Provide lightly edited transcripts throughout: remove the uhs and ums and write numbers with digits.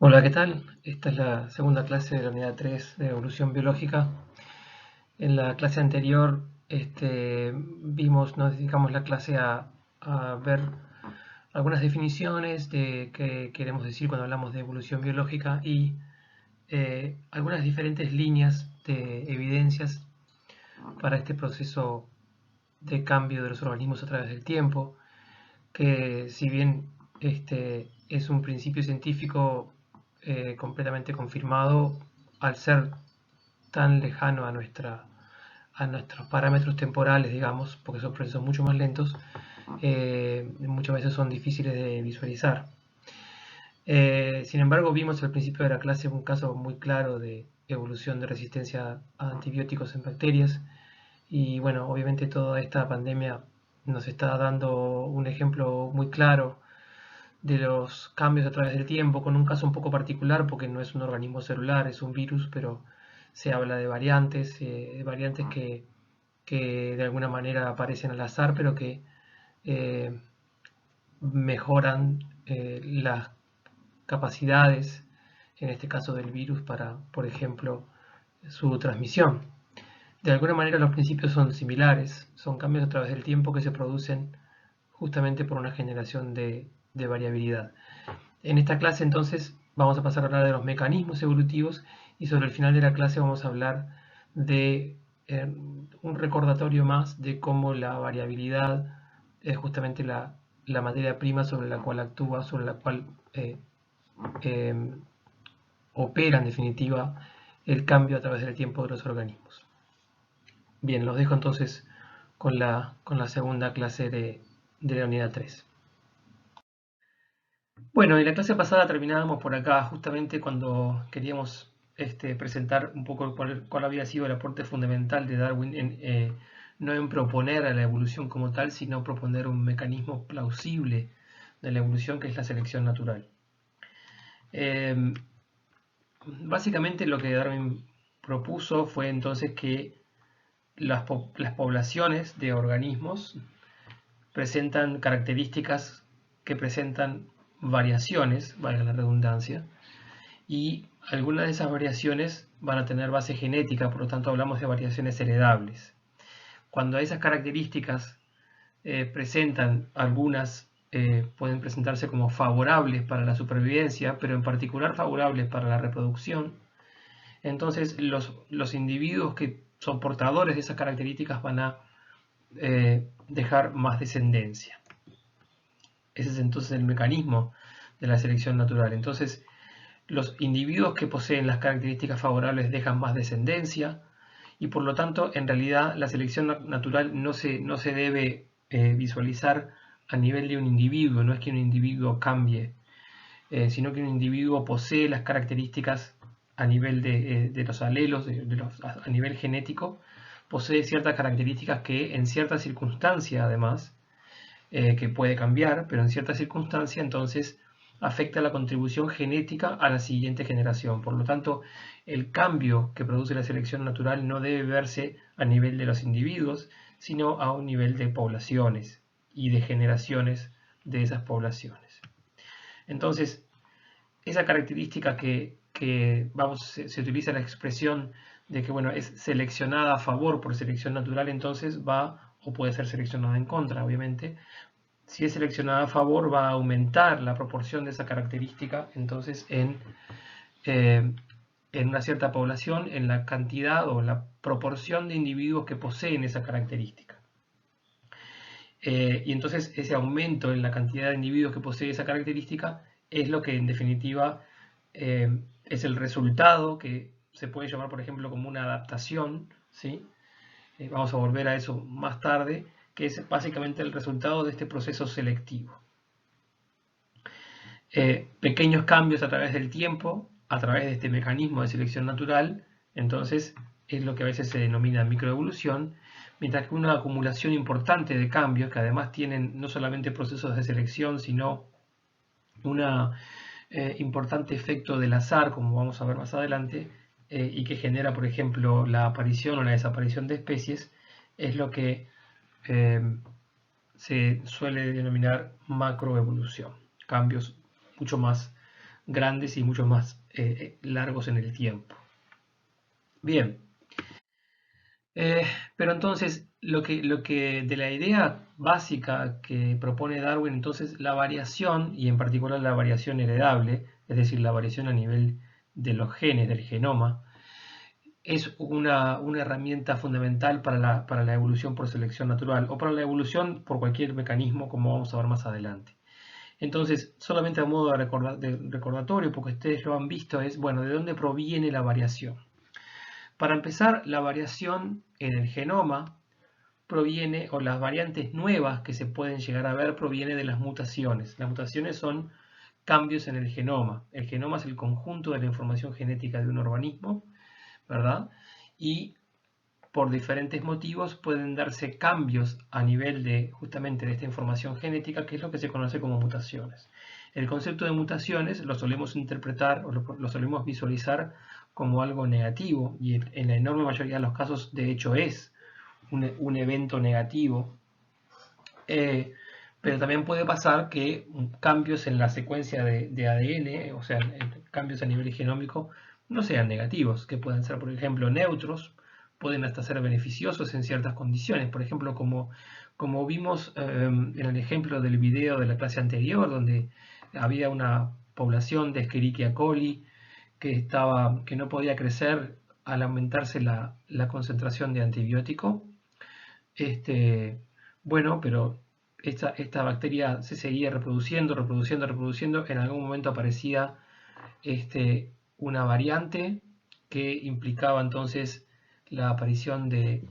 Hola, ¿qué tal? Esta es la segunda clase de la unidad 3 de evolución biológica. En la clase anterior nos dedicamos la clase a ver algunas definiciones de qué queremos decir cuando hablamos de evolución biológica y algunas diferentes líneas de evidencias para este proceso de cambio de los organismos a través del tiempo, que si bien es un principio científico completamente confirmado, al ser tan lejano a nuestros parámetros temporales, digamos, porque son procesos mucho más lentos, muchas veces son difíciles de visualizar. Sin embargo, vimos al principio de la clase un caso muy claro de evolución de resistencia a antibióticos en bacterias y bueno, obviamente toda esta pandemia nos está dando un ejemplo muy claro de los cambios a través del tiempo, con un caso un poco particular porque no es un organismo celular, es un virus, pero se habla de variantes que de alguna manera aparecen al azar, pero que eh, mejoran las capacidades, en este caso del virus, para, por ejemplo, su transmisión. De alguna manera los principios son similares, son cambios a través del tiempo que se producen justamente por una generación de variabilidad. En esta clase entonces vamos a pasar a hablar de los mecanismos evolutivos y sobre el final de la clase vamos a hablar de un recordatorio más de cómo la variabilidad es justamente la materia prima sobre la cual actúa, sobre la cual eh, opera en definitiva el cambio a través del tiempo de los organismos. Bien, los dejo entonces con la segunda clase de la unidad 3. Bueno, en la clase pasada terminábamos por acá, justamente cuando queríamos presentar un poco cuál había sido el aporte fundamental de Darwin, no en proponer a la evolución como tal, sino proponer un mecanismo plausible de la evolución que es la selección natural. Eh, Básicamente lo que Darwin propuso fue entonces que las poblaciones de organismos presentan características que presentan variaciones, valga la redundancia, y algunas de esas variaciones van a tener base genética, por lo tanto hablamos de variaciones heredables. Cuando esas características presentan algunas, pueden presentarse como favorables para la supervivencia, pero en particular favorables para la reproducción, entonces los individuos que son portadores de esas características van a dejar más descendencia. Ese es entonces el mecanismo de la selección natural. Entonces, los individuos que poseen las características favorables dejan más descendencia y por lo tanto, en realidad, la selección natural no se debe visualizar a nivel de un individuo, no es que un individuo cambie, sino que un individuo posee las características a nivel de los alelos, a nivel genético, posee ciertas características que en ciertas circunstancias, además, que puede cambiar, pero en ciertas circunstancias entonces afecta la contribución genética a la siguiente generación. Por lo tanto, el cambio que produce la selección natural no debe verse a nivel de los individuos, sino a un nivel de poblaciones y de generaciones de esas poblaciones. Entonces, esa característica se utiliza la expresión de que bueno, es seleccionada a favor por selección natural, entonces va o puede ser seleccionada en contra, obviamente, si es seleccionada a favor, va a aumentar la proporción de esa característica, entonces en una cierta población, en la cantidad o la proporción de individuos que poseen esa característica. Y entonces ese aumento en la cantidad de individuos que poseen esa característica es lo que en definitiva es el resultado que se puede llamar, por ejemplo, como una adaptación, ¿sí? Vamos a volver a eso más tarde, que es básicamente el resultado de este proceso selectivo. Pequeños cambios a través del tiempo, a través de este mecanismo de selección natural, entonces es lo que a veces se denomina microevolución, mientras que una acumulación importante de cambios, que además tienen no solamente procesos de selección, sino un importante efecto del azar, como vamos a ver más adelante, y que genera, por ejemplo, la aparición o la desaparición de especies, es lo que se suele denominar macroevolución, cambios mucho más grandes y mucho más largos en el tiempo. Bien, pero entonces lo que de la idea básica que propone Darwin, entonces la variación, y en particular la variación heredable, es decir, la variación a nivel de los genes, del genoma, es una herramienta fundamental para la evolución por selección natural o para la evolución por cualquier mecanismo, como vamos a ver más adelante. Entonces, solamente a modo de recordatorio, porque ustedes lo han visto, es, bueno, ¿de dónde proviene la variación? Para empezar, la variación en el genoma proviene, o las variantes nuevas que se pueden llegar a ver, proviene de las mutaciones. Las mutaciones son cambios en el genoma. El genoma es el conjunto de la información genética de un organismo, ¿verdad? Y por diferentes motivos pueden darse cambios a nivel de justamente de esta información genética, que es lo que se conoce como mutaciones. El concepto de mutaciones lo solemos interpretar o lo solemos visualizar como algo negativo, y en la enorme mayoría de los casos de hecho es un evento negativo, pero también puede pasar que cambios en la secuencia de ADN, o sea, cambios a nivel genómico, no sean negativos, que pueden ser, por ejemplo, neutros, pueden hasta ser beneficiosos en ciertas condiciones. Por ejemplo, como vimos en el ejemplo del video de la clase anterior, donde había una población de Escherichia coli que no podía crecer al aumentarse la concentración de antibiótico. Bueno, pero esta bacteria se seguía reproduciendo, en algún momento aparecía una variante que implicaba entonces la aparición de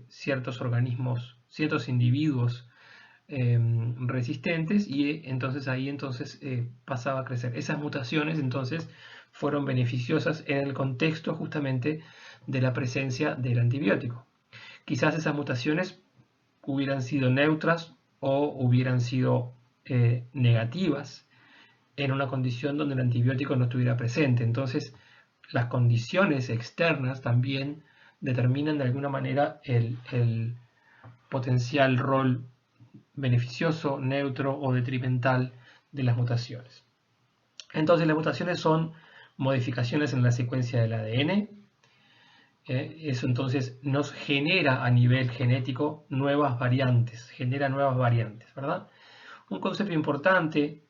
ciertos organismos, ciertos individuos resistentes, y entonces ahí pasaba a crecer. Esas mutaciones entonces fueron beneficiosas en el contexto justamente de la presencia del antibiótico. Quizás esas mutaciones hubieran sido neutras o hubieran sido negativas en una condición donde el antibiótico no estuviera presente. Entonces, las condiciones externas también determinan de alguna manera el potencial rol beneficioso, neutro o detrimental de las mutaciones. Entonces, las mutaciones son modificaciones en la secuencia del ADN. Eso entonces nos genera a nivel genético nuevas variantes, ¿verdad? Un concepto importante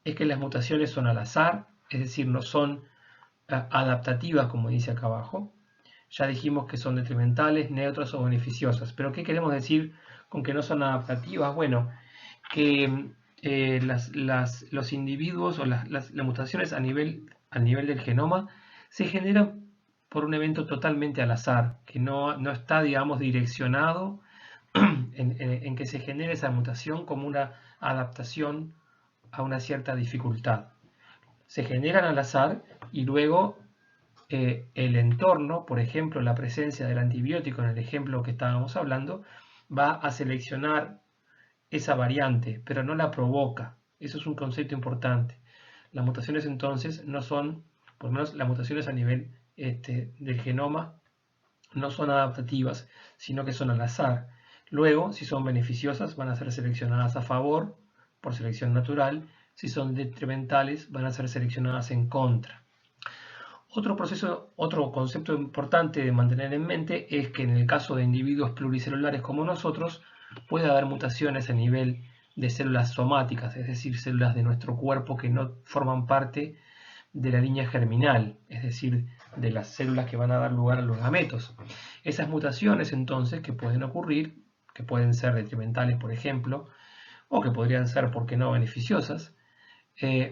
es que las mutaciones son al azar, es decir, no son adaptativas, como dice acá abajo. Ya dijimos que son detrimentales, neutras o beneficiosas. Pero ¿qué queremos decir con que no son adaptativas? Bueno, que los individuos o las mutaciones a nivel del genoma se generan por un evento totalmente al azar, que no está, digamos, direccionado en que se genere esa mutación como una adaptación a una cierta dificultad. Se generan al azar y luego el entorno, por ejemplo, la presencia del antibiótico en el ejemplo que estábamos hablando, va a seleccionar esa variante, pero no la provoca. Eso es un concepto importante. Las mutaciones entonces no son, por lo menos las mutaciones a nivel del genoma, no son adaptativas, sino que son al azar. Luego, si son beneficiosas, van a ser seleccionadas a favor, por selección natural. Si son detrimentales, van a ser seleccionadas en contra. Otro concepto importante de mantener en mente es que en el caso de individuos pluricelulares como nosotros, puede haber mutaciones a nivel de células somáticas, es decir, células de nuestro cuerpo que no forman parte de la línea germinal, es decir, de las células que van a dar lugar a los gametos. Esas mutaciones entonces que pueden ocurrir, que pueden ser detrimentales por ejemplo, o que podrían ser, ¿por qué no?, beneficiosas,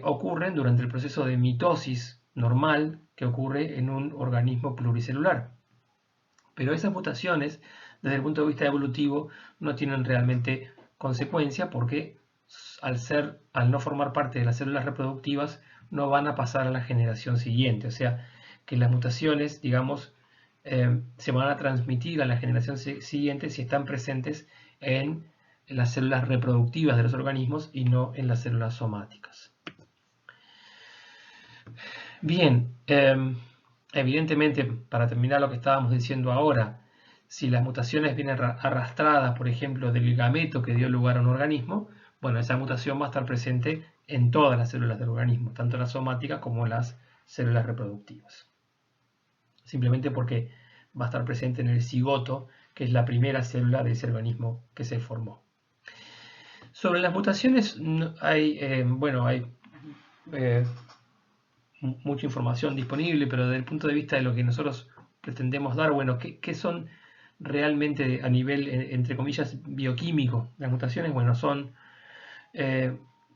ocurren durante el proceso de mitosis normal que ocurre en un organismo pluricelular. Pero esas mutaciones, desde el punto de vista evolutivo, no tienen realmente consecuencia porque al no formar parte de las células reproductivas, no van a pasar a la generación siguiente. O sea, que las mutaciones, digamos, se van a transmitir a la generación siguiente si están presentes en las células reproductivas de los organismos y no en las células somáticas. Bien, evidentemente, para terminar lo que estábamos diciendo ahora, si las mutaciones vienen arrastradas, por ejemplo, del gameto que dio lugar a un organismo, bueno, esa mutación va a estar presente en todas las células del organismo, tanto las somáticas como las células reproductivas. Simplemente porque va a estar presente en el cigoto, que es la primera célula de ese organismo que se formó. Sobre las mutaciones hay mucha información disponible, pero desde el punto de vista de lo que nosotros pretendemos dar, bueno, ¿qué son realmente a nivel, entre comillas, bioquímico? Las mutaciones, bueno, son,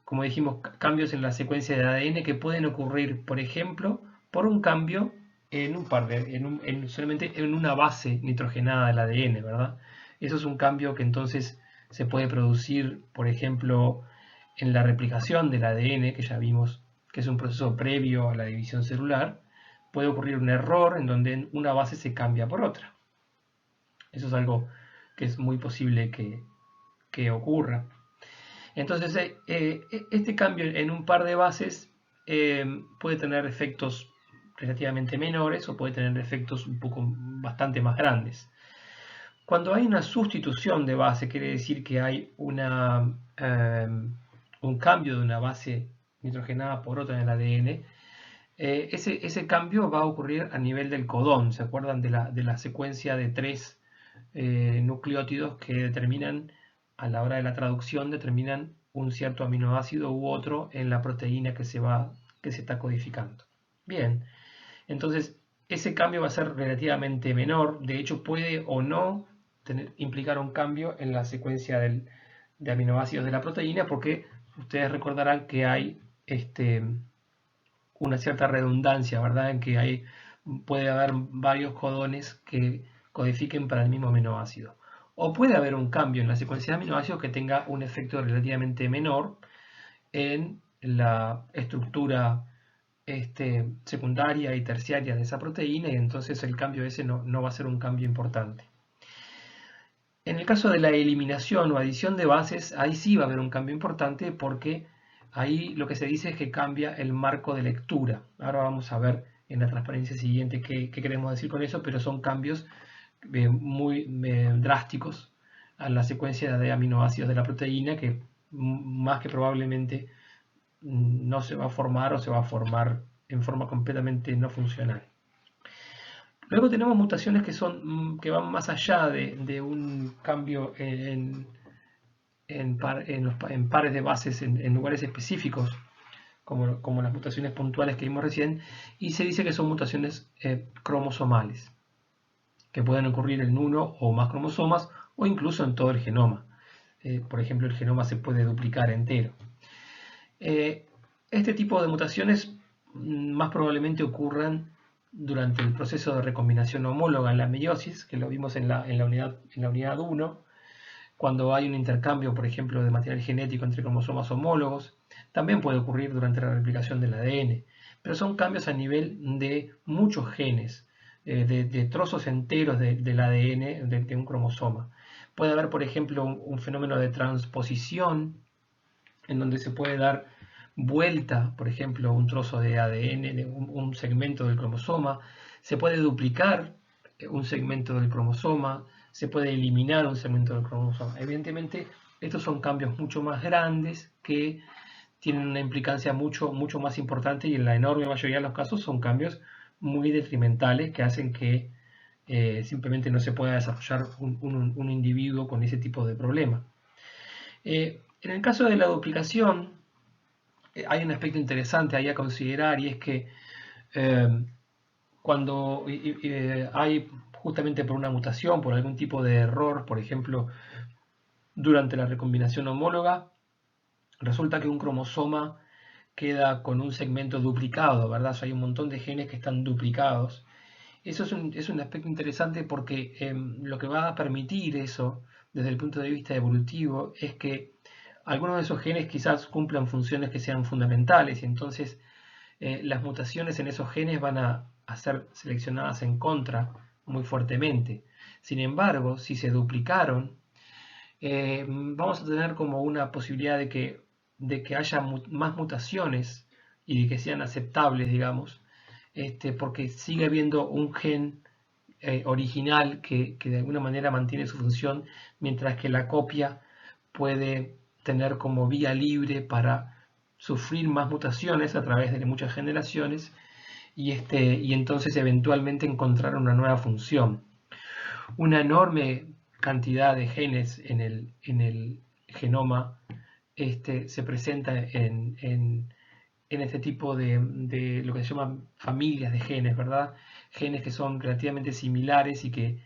como dijimos, cambios en la secuencia de ADN que pueden ocurrir, por ejemplo, por un cambio en solamente en una base nitrogenada del ADN, ¿verdad? Eso es un cambio que entonces se puede producir, por ejemplo, en la replicación del ADN, que ya vimos que es un proceso previo a la división celular. Puede ocurrir un error en donde una base se cambia por otra. Eso es algo que es muy posible que ocurra. Entonces, este cambio en un par de bases puede tener efectos relativamente menores o puede tener efectos bastante más grandes. Cuando hay una sustitución de base, quiere decir que hay un cambio de una base nitrogenada por otra en el ADN. Ese cambio va a ocurrir a nivel del codón. ¿Se acuerdan de la secuencia de 3 nucleótidos que determinan, a la hora de la traducción, determinan un cierto aminoácido u otro en la proteína que se está codificando? Bien, entonces ese cambio va a ser relativamente menor. De hecho, puede o no implicar un cambio en la secuencia de aminoácidos de la proteína, porque ustedes recordarán que hay una cierta redundancia, ¿verdad? En que puede haber varios codones que codifiquen para el mismo aminoácido. O puede haber un cambio en la secuencia de aminoácidos que tenga un efecto relativamente menor en la estructura secundaria y terciaria de esa proteína, y entonces el cambio ese no va a ser un cambio importante. En el caso de la eliminación o adición de bases, ahí sí va a haber un cambio importante, porque ahí lo que se dice es que cambia el marco de lectura. Ahora vamos a ver en la transparencia siguiente qué queremos decir con eso, pero son cambios muy drásticos a la secuencia de aminoácidos de la proteína, que más que probablemente no se va a formar o se va a formar en forma completamente no funcional. Luego tenemos mutaciones que van más allá de un cambio en pares de bases en lugares específicos, como las mutaciones puntuales que vimos recién, y se dice que son mutaciones cromosomales, que pueden ocurrir en uno o más cromosomas o incluso en todo el genoma. Por ejemplo, el genoma se puede duplicar entero. Este tipo de mutaciones más probablemente ocurran durante el proceso de recombinación homóloga en la meiosis, que lo vimos en la unidad 1, cuando hay un intercambio, por ejemplo, de material genético entre cromosomas homólogos. También puede ocurrir durante la replicación del ADN, pero son cambios a nivel de muchos genes, de trozos enteros del ADN de un cromosoma. Puede haber, por ejemplo, un fenómeno de transposición, en donde se puede dar vuelta, por ejemplo, un trozo de ADN, un segmento del cromosoma. Se puede duplicar un segmento del cromosoma, se puede eliminar un segmento del cromosoma. Evidentemente, estos son cambios mucho más grandes que tienen una implicancia mucho más importante, y en la enorme mayoría de los casos son cambios muy detrimentales que hacen que simplemente no se pueda desarrollar un individuo con ese tipo de problema. En el caso de la duplicación, hay un aspecto interesante ahí a considerar, y es que cuando hay, justamente por una mutación, por algún tipo de error, por ejemplo, durante la recombinación homóloga, resulta que un cromosoma queda con un segmento duplicado, ¿verdad? O sea, hay un montón de genes que están duplicados. Eso es un aspecto interesante, porque lo que va a permitir eso, desde el punto de vista evolutivo, es que algunos de esos genes quizás cumplan funciones que sean fundamentales, y entonces las mutaciones en esos genes van a ser seleccionadas en contra muy fuertemente. Sin embargo, si se duplicaron, vamos a tener como una posibilidad de que haya más mutaciones y de que sean aceptables, digamos, porque sigue habiendo un gen original que de alguna manera mantiene su función, mientras que la copia puede tener como vía libre para sufrir más mutaciones a través de muchas generaciones y entonces eventualmente encontrar una nueva función. Una enorme cantidad de genes en el genoma se presenta en este tipo de lo que se llaman familias de genes, ¿verdad? Genes que son relativamente similares y que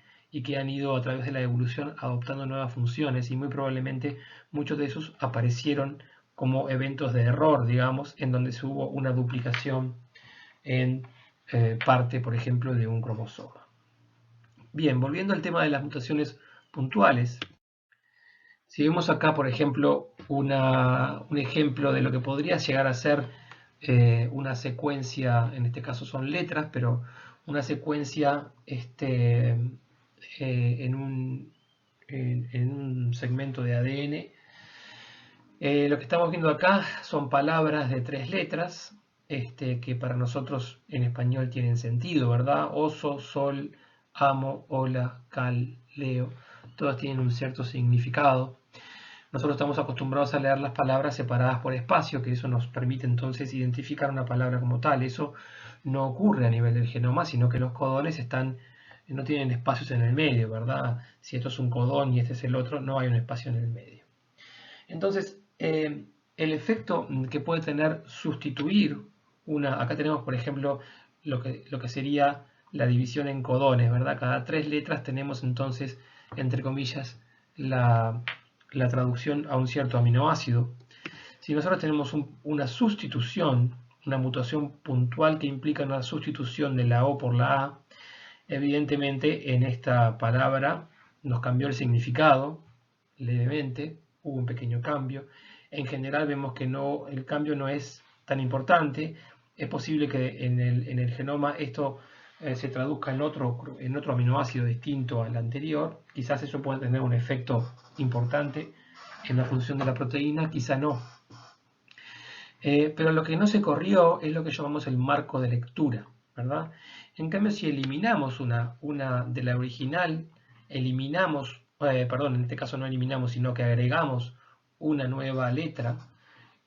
han ido a través de la evolución adoptando nuevas funciones, y muy probablemente muchos de esos aparecieron como eventos de error, digamos, en donde se hubo una duplicación en parte, por ejemplo, de un cromosoma. Bien, volviendo al tema de las mutaciones puntuales, si vemos acá, por ejemplo, un ejemplo de lo que podría llegar a ser una secuencia, en este caso son letras, pero una secuencia en un segmento de ADN. Lo que estamos viendo acá son palabras de 3 letras, que para nosotros en español tienen sentido, ¿verdad? Oso, sol, amo, hola, cal, leo. Todas tienen un cierto significado. Nosotros estamos acostumbrados a leer las palabras separadas por espacio, que eso nos permite entonces identificar una palabra como tal. Eso no ocurre a nivel del genoma, sino que los codones no tienen espacios en el medio, ¿verdad? Si esto es un codón y este es el otro, no hay un espacio en el medio. Entonces, el efecto que puede tener sustituir acá tenemos por ejemplo lo que sería la división en codones, ¿verdad? Cada 3 letras tenemos entonces, entre comillas, la traducción a un cierto aminoácido. Si nosotros tenemos una sustitución, una mutación puntual que implica una sustitución de la O por la A, evidentemente en esta palabra nos cambió el significado levemente, hubo un pequeño cambio. En general vemos que el cambio no es tan importante. Es posible que en el genoma esto se traduzca en otro aminoácido distinto al anterior. Quizás eso pueda tener un efecto importante en la función de la proteína, quizá no. Pero lo que no se corrió es lo que llamamos el marco de lectura, ¿verdad? En cambio, si eliminamos una de la original, en este caso no eliminamos, sino que agregamos una nueva letra,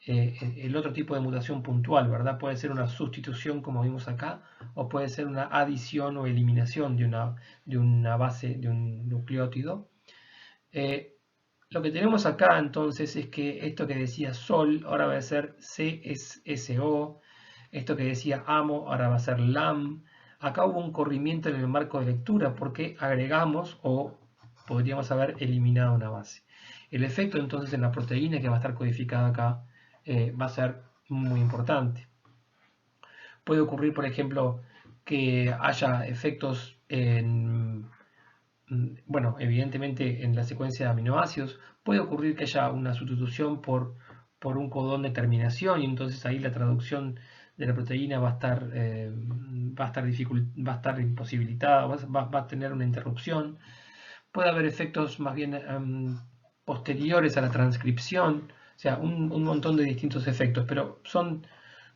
el otro tipo de mutación puntual, ¿verdad? Puede ser una sustitución, como vimos acá, o puede ser una adición o eliminación de una base, de un nucleótido. Lo que tenemos acá entonces es que esto que decía sol ahora va a ser CSO, esto que decía amo ahora va a ser lam. Acá hubo un corrimiento en el marco de lectura porque agregamos o podríamos haber eliminado una base. El efecto entonces en la proteína que va a estar codificada acá va a ser muy importante. Puede ocurrir, por ejemplo, que haya efectos bueno, evidentemente en la secuencia de aminoácidos. Puede ocurrir que haya una sustitución por un codón de terminación y entonces ahí la traducción de la proteína va a estar imposibilitada, va a tener una interrupción. Puede haber efectos más bien posteriores a la transcripción, o sea, un montón de distintos efectos, pero son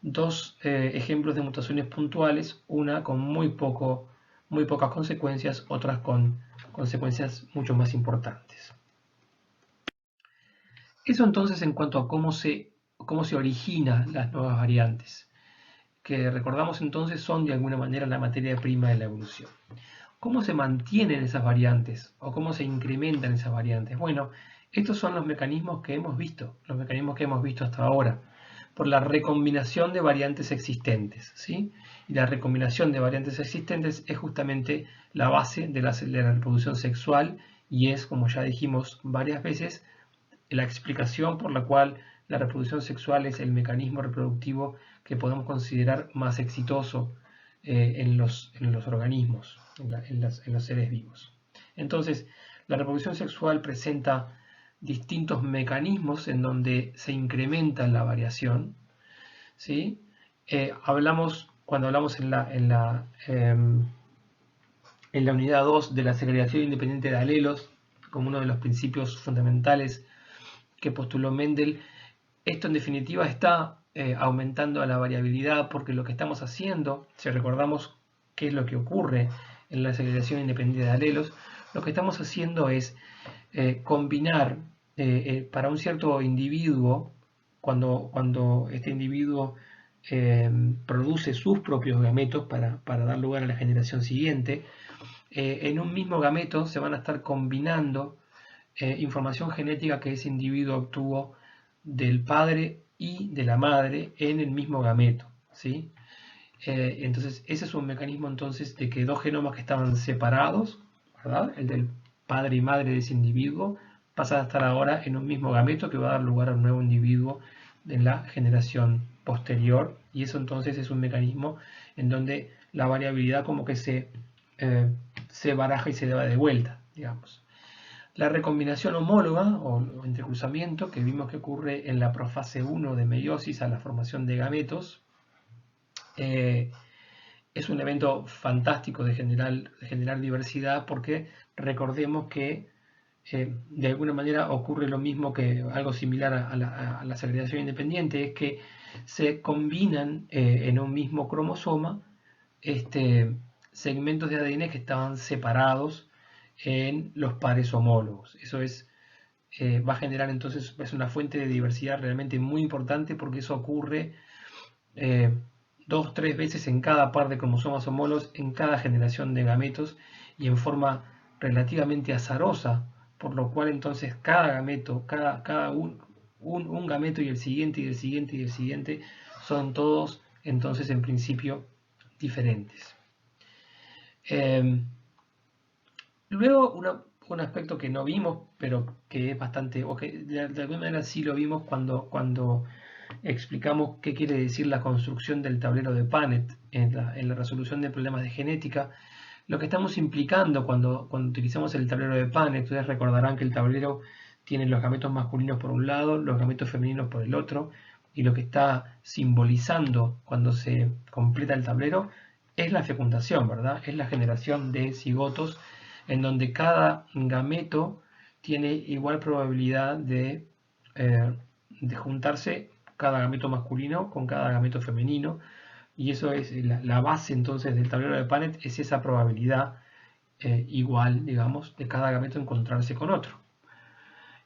dos ejemplos de mutaciones puntuales, una con muy pocas consecuencias, otras con consecuencias mucho más importantes. Eso entonces en cuanto a cómo se originan las nuevas variantes, que recordamos entonces son de alguna manera la materia prima de la evolución. ¿Cómo se mantienen esas variantes o cómo se incrementan esas variantes? Bueno, estos son los mecanismos que hemos visto, hasta ahora, por la recombinación de variantes existentes, ¿sí? Y la recombinación de variantes existentes es justamente la base de la reproducción sexual y es, como ya dijimos varias veces, la explicación por la cual la reproducción sexual es el mecanismo reproductivo que podemos considerar más exitoso en los organismos, en los seres vivos. Entonces, la reproducción sexual presenta distintos mecanismos en donde se incrementa la variación, ¿sí? Cuando hablamos en la unidad 2 de la segregación independiente de alelos, como uno de los principios fundamentales que postuló Mendel, esto en definitiva está aumentando a la variabilidad porque lo que estamos haciendo, si recordamos qué es lo que ocurre en la segregación independiente de alelos, lo que estamos haciendo es combinar para un cierto individuo cuando este individuo produce sus propios gametos para dar lugar a la generación siguiente, en un mismo gameto se van a estar combinando información genética que ese individuo obtuvo del padre y de la madre en el mismo gameto, ¿sí? Entonces ese es un mecanismo entonces de que dos genomas que estaban separados, ¿verdad? El del padre y madre de ese individuo, pasan a estar ahora en un mismo gameto que va a dar lugar a un nuevo individuo en la generación posterior, y eso entonces es un mecanismo en donde la variabilidad como que se baraja y se da de vuelta, digamos. La recombinación homóloga o entrecruzamiento, que vimos que ocurre en la profase 1 de meiosis a la formación de gametos, es un evento fantástico de generar diversidad, porque recordemos que de alguna manera ocurre lo mismo, que algo similar a la segregación independiente, es que se combinan en un mismo cromosoma segmentos de ADN que estaban separados en los pares homólogos. Eso va a generar entonces, es una fuente de diversidad realmente muy importante, porque eso ocurre 2-3 veces en cada par de cromosomas homólogos en cada generación de gametos, y en forma relativamente azarosa, por lo cual entonces cada gameto, un gameto y el siguiente y el siguiente y el siguiente son todos entonces en principio diferentes. Luego un aspecto que no vimos, pero que es bastante, o que de alguna manera sí lo vimos cuando explicamos qué quiere decir la construcción del tablero de Punnett en la resolución de problemas de genética. Lo que estamos implicando cuando utilizamos el tablero de Punnett, ustedes recordarán que el tablero tiene los gametos masculinos por un lado, los gametos femeninos por el otro, y lo que está simbolizando cuando se completa el tablero es la fecundación, ¿verdad? Es la generación de cigotos, en donde cada gameto tiene igual probabilidad de juntarse, cada gameto masculino con cada gameto femenino, y eso es la base entonces del tablero de Punnett, es esa probabilidad igual, digamos, de cada gameto encontrarse con otro.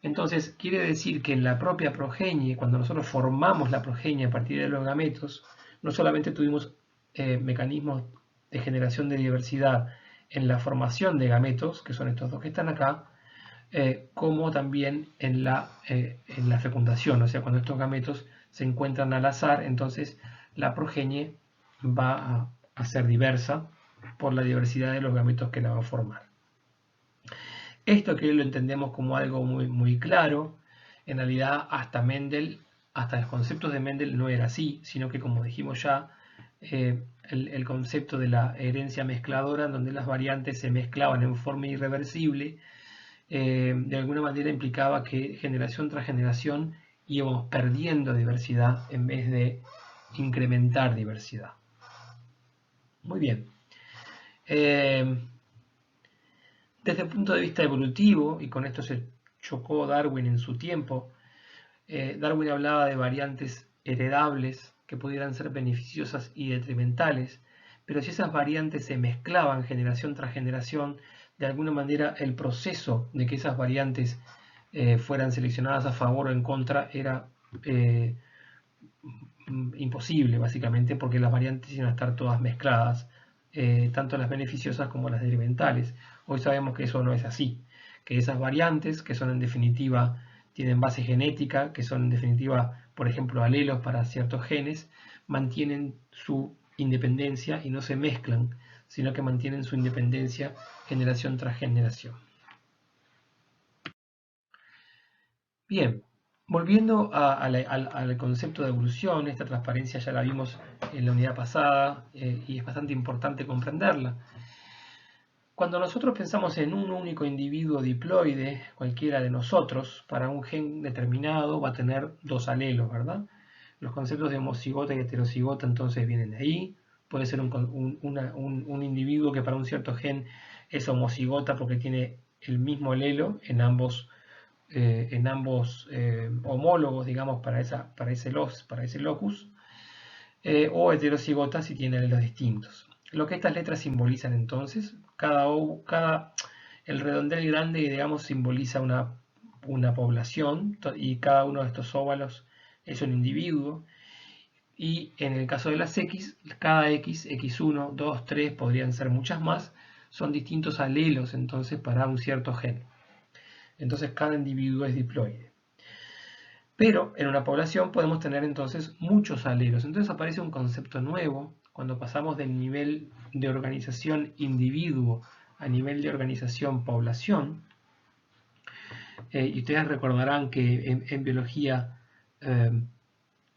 Entonces quiere decir que en la propia progenie, cuando nosotros formamos la progenie a partir de los gametos, no solamente tuvimos mecanismos de generación de diversidad en la formación de gametos, que son estos dos que están acá, como también en la fecundación, o sea, cuando estos gametos se encuentran al azar, entonces la progenie va a ser diversa por la diversidad de los gametos que la va a formar. Esto que hoy lo entendemos como algo muy, muy claro, en realidad hasta los conceptos de Mendel no era así, sino que, como dijimos ya, el concepto de la herencia mezcladora, en donde las variantes se mezclaban en forma irreversible, de alguna manera implicaba que generación tras generación íbamos perdiendo diversidad en vez de incrementar diversidad. Muy bien. Desde el punto de vista evolutivo, y con esto se chocó Darwin en su tiempo, Darwin hablaba de variantes heredables que pudieran ser beneficiosas y detrimentales, pero si esas variantes se mezclaban generación tras generación, de alguna manera el proceso de que esas variantes fueran seleccionadas a favor o en contra era imposible, básicamente, porque las variantes iban a estar todas mezcladas, tanto las beneficiosas como las detrimentales. Hoy sabemos que eso no es así, que esas variantes, que son en definitiva, tienen base genética, que son en definitiva, por ejemplo, alelos para ciertos genes, mantienen su independencia y no se mezclan, sino que mantienen su independencia generación tras generación. Bien, volviendo al concepto de evolución, esta transparencia ya la vimos en la unidad pasada y es bastante importante comprenderla. Cuando nosotros pensamos en un único individuo diploide, cualquiera de nosotros, para un gen determinado va a tener dos alelos, ¿verdad? Los conceptos de homocigota y heterocigota entonces vienen de ahí. Puede ser un individuo que para un cierto gen es homocigota porque tiene el mismo alelo en ambos homólogos, digamos, para ese locus, o heterocigota si tiene alelos distintos. Lo que estas letras simbolizan entonces, el redondel grande, digamos, simboliza una población, y cada uno de estos óvalos es un individuo. Y en el caso de las X, cada X, X1, 2, 3, podrían ser muchas más, son distintos alelos entonces para un cierto gen. Entonces cada individuo es diploide. Pero en una población podemos tener entonces muchos alelos. Entonces aparece un concepto nuevo cuando pasamos del nivel de organización individuo a nivel de organización población. Y ustedes recordarán que en biología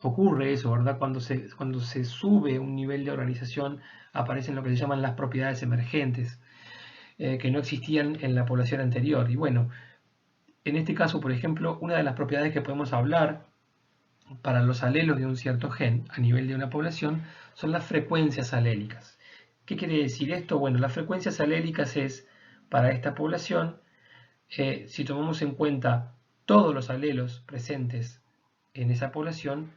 ocurre eso, ¿verdad? Cuando se sube un nivel de organización aparecen lo que se llaman las propiedades emergentes, que no existían en la población anterior. Y bueno, en este caso, por ejemplo, una de las propiedades que podemos hablar para los alelos de un cierto gen a nivel de una población son las frecuencias alélicas. ¿Qué quiere decir esto? Bueno, las frecuencias alélicas es, para esta población, si tomamos en cuenta todos los alelos presentes en esa población,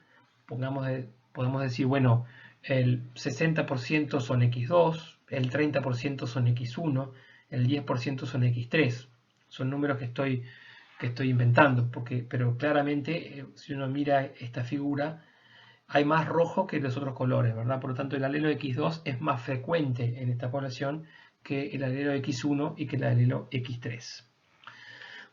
podemos decir, bueno, el 60% son X2, el 30% son X1, el 10% son X3. Son números que estoy inventando, pero claramente si uno mira esta figura, hay más rojo que los otros colores, ¿verdad? Por lo tanto, el alelo X2 es más frecuente en esta población que el alelo X1 y que el alelo X3.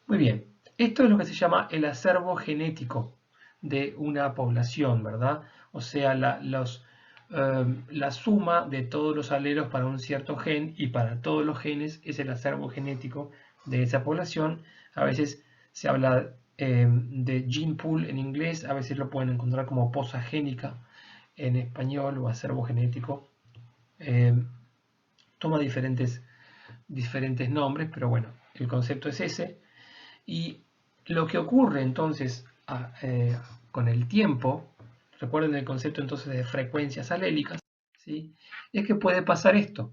Muy bien, esto es lo que se llama el acervo genético de una población, ¿verdad? O sea, la suma de todos los alelos para un cierto gen y para todos los genes es el acervo genético de esa población. A veces se habla de gene pool en inglés, a veces lo pueden encontrar como poza génica en español o acervo genético. Toma diferentes nombres, pero bueno, el concepto es ese. Y lo que ocurre entonces con el tiempo, recuerden el concepto entonces de frecuencias alélicas, ¿sí? Es que puede pasar esto.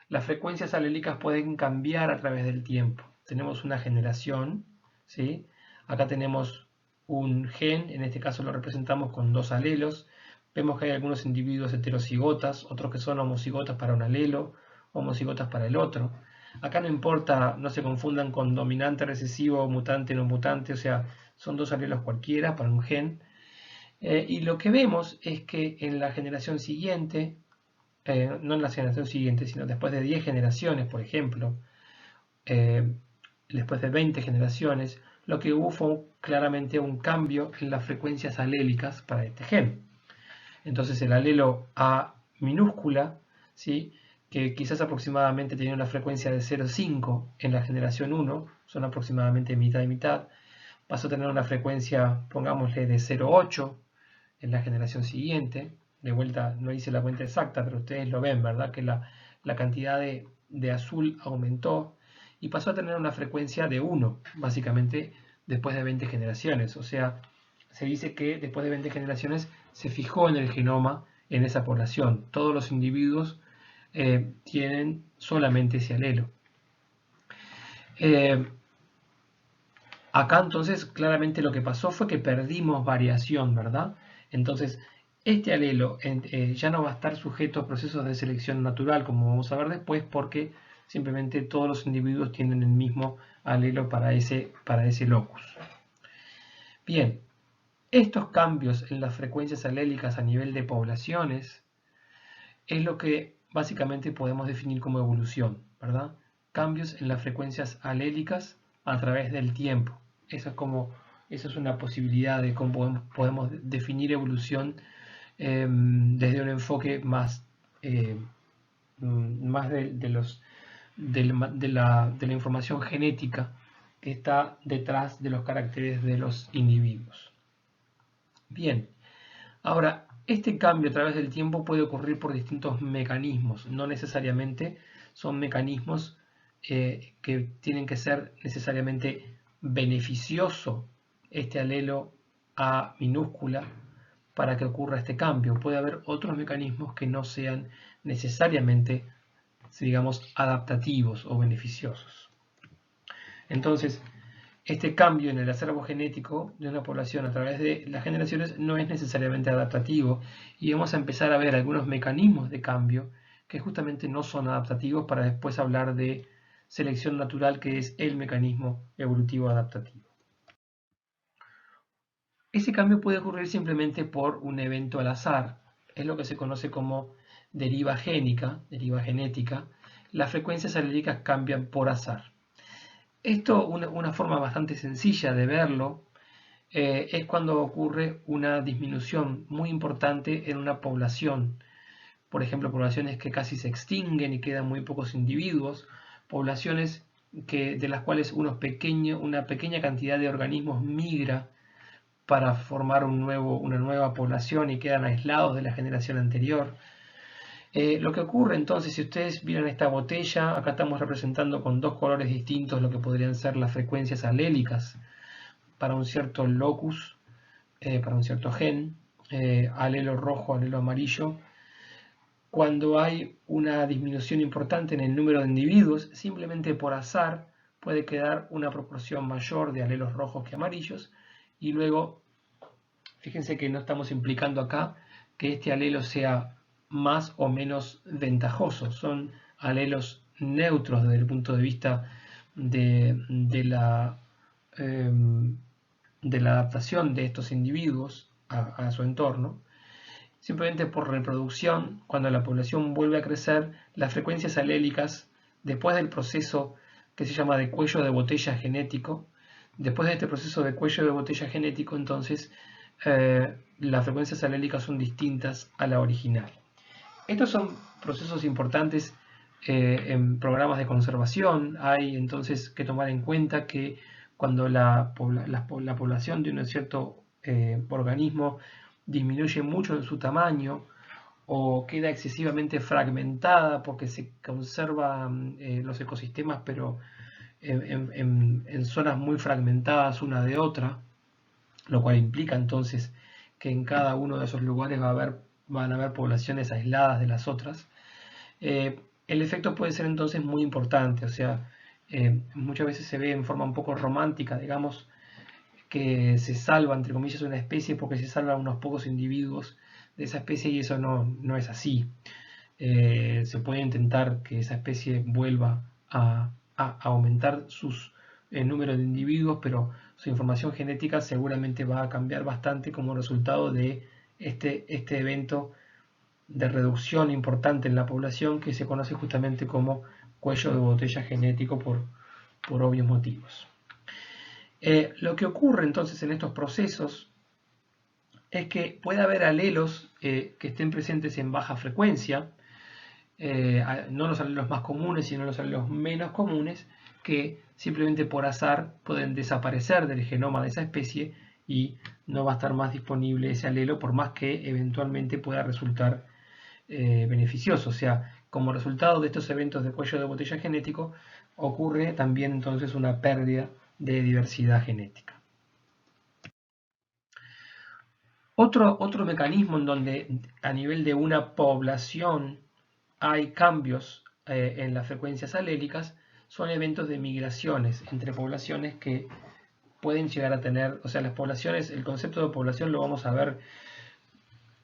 Las frecuencias alélicas pueden cambiar a través del tiempo. Tenemos una generación, ¿sí? Acá tenemos un gen, en este caso lo representamos con dos alelos. Vemos que hay algunos individuos heterocigotas, otros que son homocigotas para un alelo, homocigotas para el otro. Acá no importa, no se confundan con dominante recesivo, mutante, no mutante, o sea, son dos alelos cualquiera para un gen. Y lo que vemos es que en la generación siguiente, no en la generación siguiente, sino después de 10 generaciones, por ejemplo, después de 20 generaciones, lo que hubo fue claramente un cambio en las frecuencias alélicas para este gen. Entonces el alelo A minúscula, ¿sí?, que quizás aproximadamente tenía una frecuencia de 0,5 en la generación 1, son aproximadamente mitad y mitad, pasó a tener una frecuencia, pongámosle, de 0,8 en la generación siguiente. De vuelta, no hice la cuenta exacta, pero ustedes lo ven, ¿verdad? Que la cantidad de azul aumentó y pasó a tener una frecuencia de 1, básicamente, después de 20 generaciones. O sea, se dice que después de 20 generaciones se fijó en el genoma en esa población. Todos los individuos tienen solamente ese alelo. Acá entonces claramente lo que pasó fue que perdimos variación, ¿verdad? Entonces este alelo ya no va a estar sujeto a procesos de selección natural, como vamos a ver después, porque simplemente todos los individuos tienen el mismo alelo para ese locus. Bien, estos cambios en las frecuencias alélicas a nivel de poblaciones es lo que básicamente podemos definir como evolución, ¿verdad? Cambios en las frecuencias alélicas a través del tiempo. Eso es una posibilidad de cómo podemos definir evolución desde un enfoque más de la información genética que está detrás de los caracteres de los individuos. Bien, ahora, este cambio a través del tiempo puede ocurrir por distintos mecanismos, no necesariamente son mecanismos que tienen que ser necesariamente beneficioso este alelo A minúscula para que ocurra este cambio. Puede haber otros mecanismos que no sean necesariamente, digamos, adaptativos o beneficiosos. Entonces, este cambio en el acervo genético de una población a través de las generaciones no es necesariamente adaptativo y vamos a empezar a ver algunos mecanismos de cambio que justamente no son adaptativos para después hablar de selección natural, que es el mecanismo evolutivo adaptativo. Ese cambio puede ocurrir simplemente por un evento al azar. Es lo que se conoce como deriva génica, deriva genética. Las frecuencias alélicas cambian por azar. Esto, una forma bastante sencilla de verlo, es cuando ocurre una disminución muy importante en una población. Por ejemplo, poblaciones que casi se extinguen y quedan muy pocos individuos, poblaciones de las cuales una pequeña cantidad de organismos migra para formar una nueva población y quedan aislados de la generación anterior. Lo que ocurre entonces, si ustedes miran esta botella, acá estamos representando con dos colores distintos lo que podrían ser las frecuencias alélicas para un cierto locus, para un cierto gen, alelo rojo, alelo amarillo. Cuando hay una disminución importante en el número de individuos, simplemente por azar puede quedar una proporción mayor de alelos rojos que amarillos, y luego fíjense que no estamos implicando acá que este alelo sea más o menos ventajoso. Son alelos neutros desde el punto de vista eh, de la adaptación de estos individuos a su entorno. Simplemente por reproducción, cuando la población vuelve a crecer, las frecuencias alélicas, después del proceso que se llama de cuello de botella genético, después de este proceso de cuello de botella genético, entonces las frecuencias alélicas son distintas a la original. Estos son procesos importantes en programas de conservación. Hay entonces que tomar en cuenta que cuando la población de un cierto organismo disminuye mucho en su tamaño o queda excesivamente fragmentada porque se conservan los ecosistemas, pero en zonas muy fragmentadas una de otra, lo cual implica entonces que en cada uno de esos lugares van a haber poblaciones aisladas de las otras. El efecto puede ser entonces muy importante, o sea, muchas veces se ve en forma un poco romántica, digamos, que se salva, entre comillas, una especie porque se salvan unos pocos individuos de esa especie, y eso no es así. Se puede intentar que esa especie vuelva a aumentar sus número de individuos, pero su información genética seguramente va a cambiar bastante como resultado de este evento de reducción importante en la población que se conoce justamente como cuello de botella genético por obvios motivos. Lo que ocurre entonces en estos procesos es que puede haber alelos que estén presentes en baja frecuencia, no los alelos más comunes, sino los alelos menos comunes, que simplemente por azar pueden desaparecer del genoma de esa especie y no va a estar más disponible ese alelo, por más que eventualmente pueda resultar beneficioso. O sea, como resultado de estos eventos de cuello de botella genético, ocurre también entonces una pérdida de diversidad genética. Otro mecanismo en donde a nivel de una población hay cambios en las frecuencias alélicas son eventos de migraciones entre poblaciones que pueden llegar a tener, o sea, las poblaciones, el concepto de población lo vamos a ver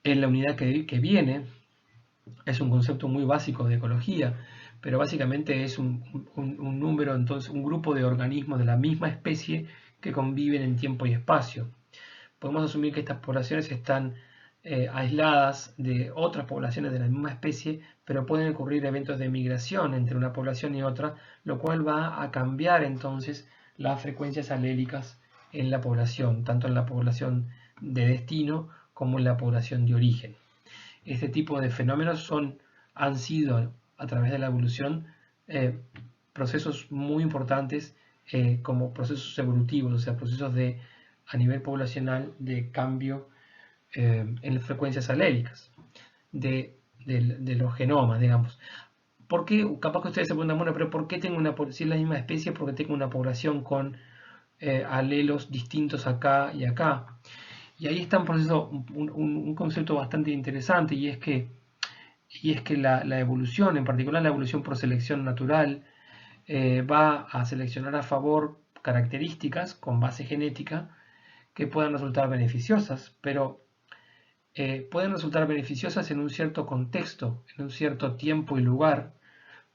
en la unidad que viene. Es un concepto muy básico de ecología, pero básicamente es un número, entonces un grupo de organismos de la misma especie que conviven en tiempo y espacio. Podemos asumir que estas poblaciones están aisladas de otras poblaciones de la misma especie, pero pueden ocurrir eventos de migración entre una población y otra, lo cual va a cambiar entonces las frecuencias alélicas en la población, tanto en la población de destino como en la población de origen. Este tipo de fenómenos han sido, a través de la evolución, procesos muy importantes como procesos evolutivos, o sea, procesos a nivel poblacional de cambio en las frecuencias alélicas de los genomas, digamos. ¿Por qué? Capaz que ustedes se preguntan, bueno, pero ¿por qué si es la misma especie, por qué tengo una población con alelos distintos acá y acá? Y ahí está un concepto bastante interesante, y es que la evolución, en particular la evolución por selección natural, va a seleccionar a favor características con base genética que puedan resultar beneficiosas, pero pueden resultar beneficiosas en un cierto contexto, en un cierto tiempo y lugar,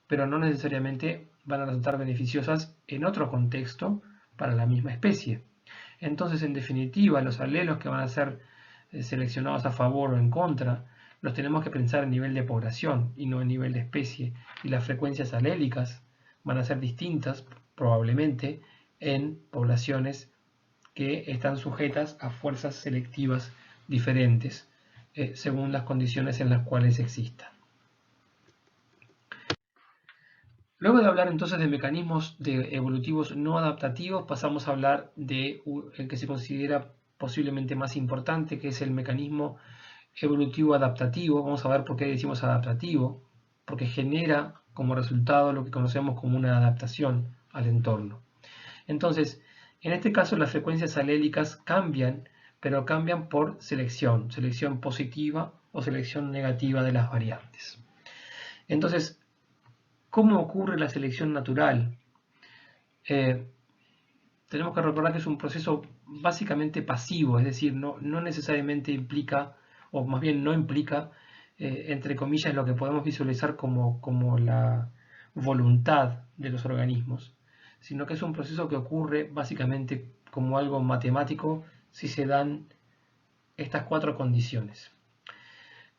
pero no necesariamente van a resultar beneficiosas en otro contexto para la misma especie. Entonces, en definitiva, los alelos que van a ser seleccionados a favor o en contra, los tenemos que pensar a nivel de población y no a nivel de especie. Y las frecuencias alélicas van a ser distintas, probablemente, en poblaciones que están sujetas a fuerzas selectivas diferentes, según las condiciones en las cuales existan. Luego de hablar entonces de mecanismos evolutivos no adaptativos, pasamos a hablar de el que se considera posiblemente más importante, que es el mecanismo evolutivo adaptativo. Vamos a ver por qué decimos adaptativo, porque genera como resultado lo que conocemos como una adaptación al entorno. Entonces, en este caso las frecuencias alélicas cambian, pero cambian por selección positiva o selección negativa de las variantes. Entonces, ¿cómo ocurre la selección natural? Tenemos que recordar que es un proceso básicamente pasivo, es decir, no necesariamente implica, o más bien no implica, entre comillas, lo que podemos visualizar como la voluntad de los organismos, sino que es un proceso que ocurre básicamente como algo matemático si se dan estas cuatro condiciones.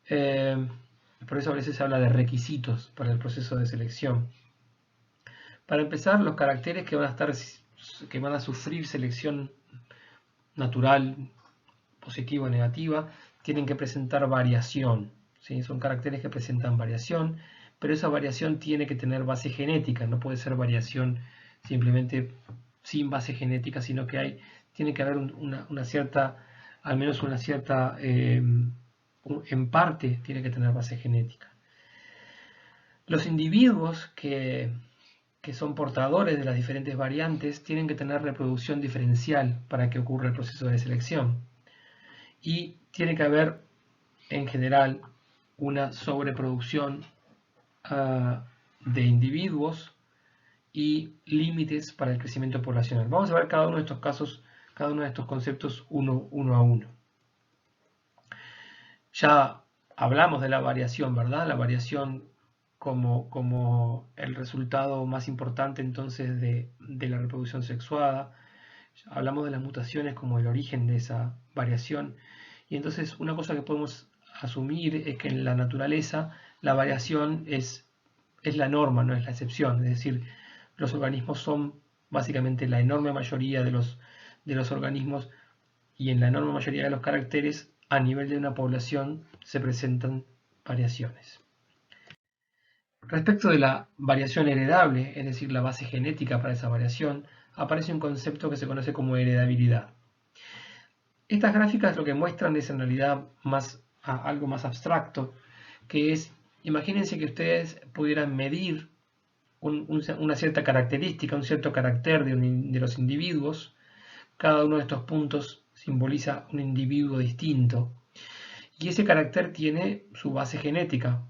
Por eso a veces se habla de requisitos para el proceso de selección. Para empezar, los caracteres que van a sufrir selección natural, positiva o negativa, tienen que presentar variación. ¿Sí? Son caracteres que presentan variación, pero esa variación tiene que tener base genética, no puede ser variación simplemente sin base genética, sino que tiene que haber una cierta, al menos una cierta, en parte tiene que tener base genética. Los individuos que son portadores de las diferentes variantes tienen que tener reproducción diferencial para que ocurra el proceso de selección. Y tiene que haber, en general, una sobreproducción de individuos y límites para el crecimiento poblacional. Vamos a ver cada uno de estos casos, cada uno de estos conceptos uno a uno. Ya hablamos de la variación, ¿verdad? La variación como el resultado más importante entonces de la reproducción sexuada. Hablamos de las mutaciones como el origen de esa variación. Y entonces una cosa que podemos asumir es que en la naturaleza la variación es la norma, no es la excepción. Es decir, los organismos son básicamente la enorme mayoría de los organismos, y en la enorme mayoría de los caracteres a nivel de una población se presentan variaciones. Respecto de la variación heredable, es decir, la base genética para esa variación, aparece un concepto que se conoce como heredabilidad. Estas gráficas lo que muestran es en realidad algo más abstracto, que es, imagínense que ustedes pudieran medir una cierta característica, un cierto carácter de los individuos. Cada uno de estos puntos simboliza un individuo distinto. Y ese carácter tiene su base genética,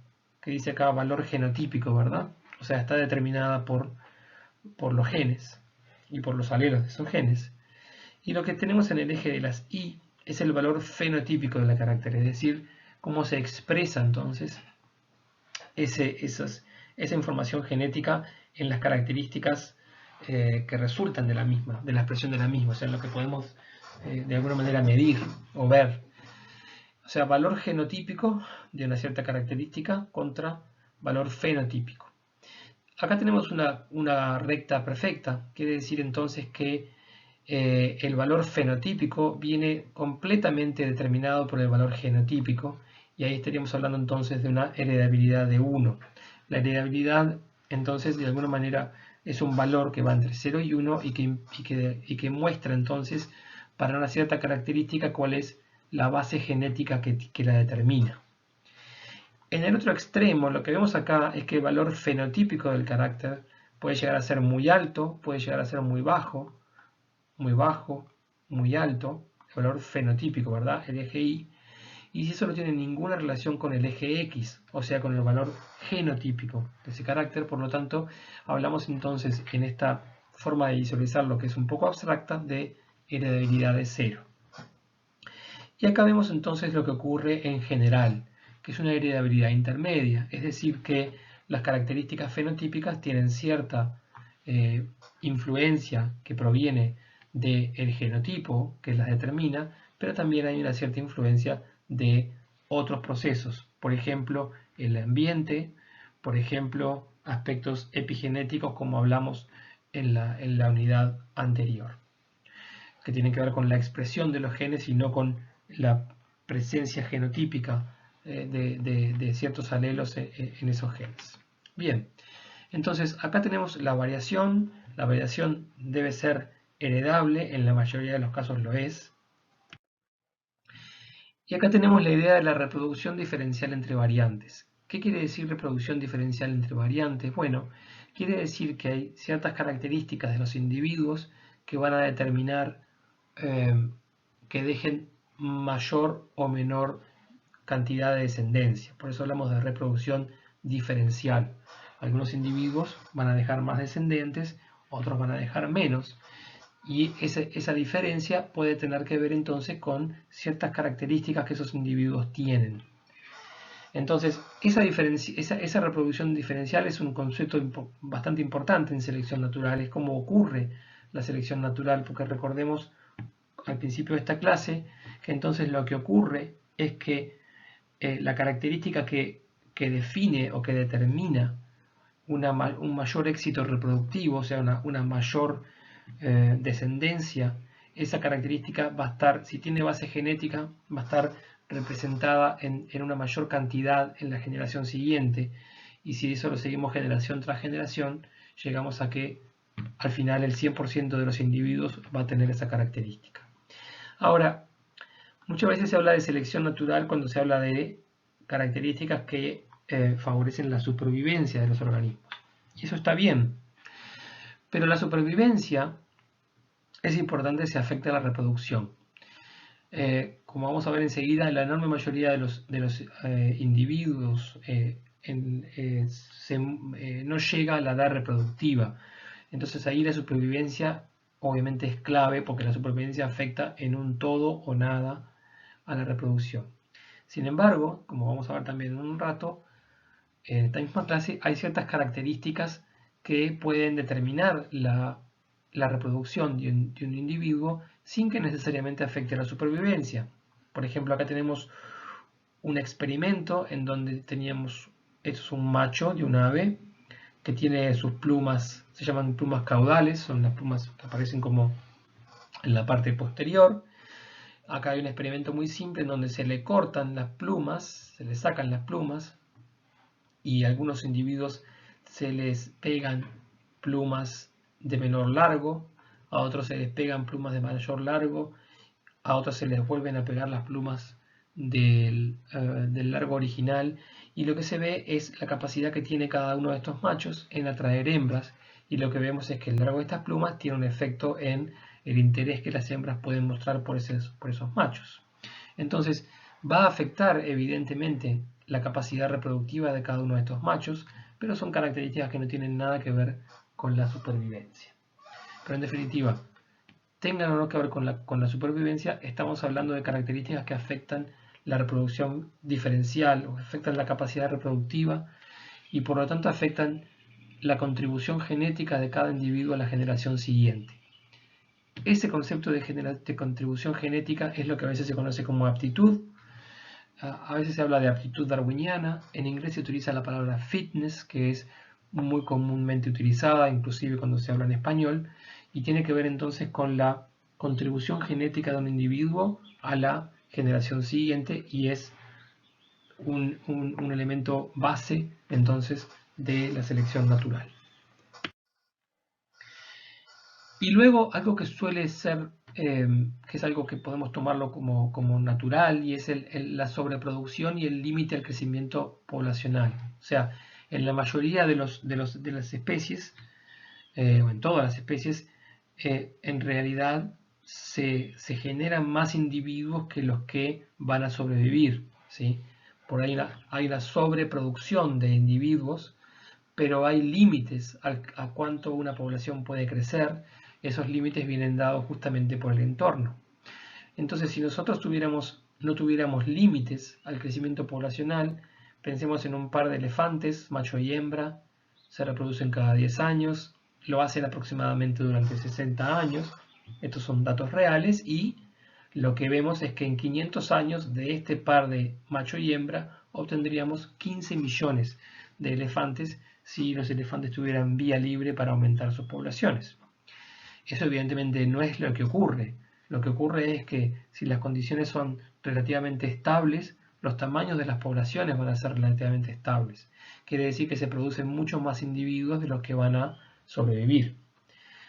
que dice acá valor genotípico, ¿verdad? O sea, está determinada por los genes y por los alelos de esos genes. Y lo que tenemos en el eje de las Y es el valor fenotípico del carácter, es decir, cómo se expresa entonces esa información genética en las características que resultan de la misma, de la expresión de la misma, o sea, lo que podemos de alguna manera medir o ver. O sea, valor genotípico de una cierta característica contra valor fenotípico. Acá tenemos una recta perfecta, quiere decir entonces que el valor fenotípico viene completamente determinado por el valor genotípico, y ahí estaríamos hablando entonces de una heredabilidad de 1. La heredabilidad entonces de alguna manera es un valor que va entre 0 y 1 y que muestra entonces para una cierta característica cuál es la base genética que la determina. En el otro extremo, lo que vemos acá es que el valor fenotípico del carácter puede llegar a ser muy alto, puede llegar a ser muy bajo, muy alto, el valor fenotípico, ¿verdad? El eje Y. Y si eso no tiene ninguna relación con el eje X, o sea, con el valor genotípico de ese carácter, por lo tanto, hablamos entonces en esta forma de visualizar lo que es un poco abstracta de heredabilidad de 0. Y acá vemos entonces lo que ocurre en general, que es una heredabilidad intermedia, es decir, que las características fenotípicas tienen cierta influencia que proviene del genotipo que las determina, pero también hay una cierta influencia de otros procesos, por ejemplo, el ambiente, por ejemplo, aspectos epigenéticos como hablamos en la unidad anterior, que tienen que ver con la expresión de los genes y no con la presencia genotípica de ciertos alelos en esos genes. Bien, entonces acá tenemos la variación debe ser heredable, en la mayoría de los casos lo es. Y acá tenemos la idea de la reproducción diferencial entre variantes. ¿Qué quiere decir reproducción diferencial entre variantes? Bueno, quiere decir que hay ciertas características de los individuos que van a determinar que dejen mayor o menor cantidad de descendencia. Por eso hablamos de reproducción diferencial. Algunos individuos van a dejar más descendientes, otros van a dejar menos. Y esa diferencia puede tener que ver entonces con ciertas características que esos individuos tienen. Entonces, esa reproducción diferencial es un concepto bastante importante en selección natural. Es como ocurre la selección natural, porque recordemos al principio de esta clase que entonces lo que ocurre es que la característica que define o que determina un mayor éxito reproductivo, o sea, una mayor descendencia, esa característica va a estar, si tiene base genética, va a estar representada en una mayor cantidad en la generación siguiente, y si eso lo seguimos generación tras generación, llegamos a que al final el 100% de los individuos va a tener esa característica. Ahora, muchas veces se habla de selección natural cuando se habla de características que favorecen la supervivencia de los organismos. Y eso está bien. Pero la supervivencia es importante si afecta a la reproducción. Como vamos a ver enseguida, la enorme mayoría de los individuos no llega a la edad reproductiva. Entonces ahí la supervivencia obviamente es clave porque la supervivencia afecta en un todo o nada a la reproducción. Sin embargo, como vamos a ver también en un rato, en esta misma clase hay ciertas características que pueden determinar la reproducción de un individuo sin que necesariamente afecte a la supervivencia. Por ejemplo, acá tenemos un experimento en donde teníamos, esto es un macho de un ave que tiene sus plumas, se llaman plumas caudales, son las plumas que aparecen como en la parte posterior. Acá hay un experimento muy simple en donde se le cortan las plumas, se le sacan las plumas, y a algunos individuos se les pegan plumas de menor largo, a otros se les pegan plumas de mayor largo, a otros se les vuelven a pegar las plumas del largo original, y lo que se ve es la capacidad que tiene cada uno de estos machos en atraer hembras, y lo que vemos es que el largo de estas plumas tiene un efecto en el interés que las hembras pueden mostrar por esos machos. Entonces va a afectar evidentemente la capacidad reproductiva de cada uno de estos machos, pero son características que no tienen nada que ver con la supervivencia. Pero en definitiva, tengan o no que ver con la supervivencia, estamos hablando de características que afectan la reproducción diferencial o afectan la capacidad reproductiva y por lo tanto afectan la contribución genética de cada individuo a la generación siguiente. Ese concepto de contribución genética es lo que a veces se conoce como aptitud. A veces se habla de aptitud darwiniana. En inglés se utiliza la palabra fitness, que es muy comúnmente utilizada, inclusive cuando se habla en español, y tiene que ver entonces con la contribución genética de un individuo a la generación siguiente, y es un elemento base entonces de la selección natural. Y luego algo que suele ser, que es algo que podemos tomarlo como natural, y es la sobreproducción y el límite al crecimiento poblacional. O sea, en la mayoría de las especies, o en todas las especies, en realidad se generan más individuos que los que van a sobrevivir, ¿sí? Por ahí hay una sobreproducción de individuos, pero hay límites a cuánto una población puede crecer. Esos límites vienen dados justamente por el entorno. Entonces, si nosotros no tuviéramos límites al crecimiento poblacional, pensemos en un par de elefantes, macho y hembra, se reproducen cada 10 años, lo hacen aproximadamente durante 60 años, Estos son datos reales y lo que vemos es que en 500 años de este par de macho y hembra obtendríamos 15 millones de elefantes si los elefantes tuvieran vía libre para aumentar sus poblaciones. Eso evidentemente no es lo que ocurre. Lo que ocurre es que si las condiciones son relativamente estables, los tamaños de las poblaciones van a ser relativamente estables. Quiere decir que se producen muchos más individuos de los que van a sobrevivir.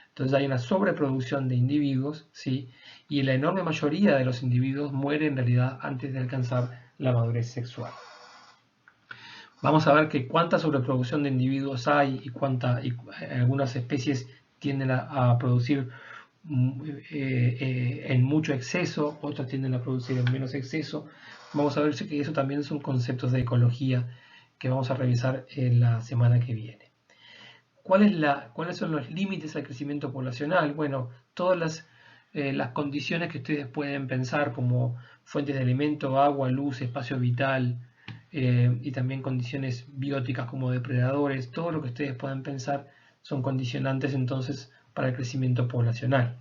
Entonces hay una sobreproducción de individuos, ¿sí? Y la enorme mayoría de los individuos muere en realidad antes de alcanzar la madurez sexual. Vamos a ver que cuánta sobreproducción de individuos hay y algunas especies tienden a producir en mucho exceso, otras tienden a producir en menos exceso. Vamos a ver que eso también son conceptos de ecología que vamos a revisar en la semana que viene. ¿Cuáles son los límites al crecimiento poblacional? Bueno, todas las condiciones que ustedes pueden pensar como fuentes de alimento, agua, luz, espacio vital y también condiciones bióticas como depredadores, todo lo que ustedes puedan pensar son condicionantes entonces para el crecimiento poblacional.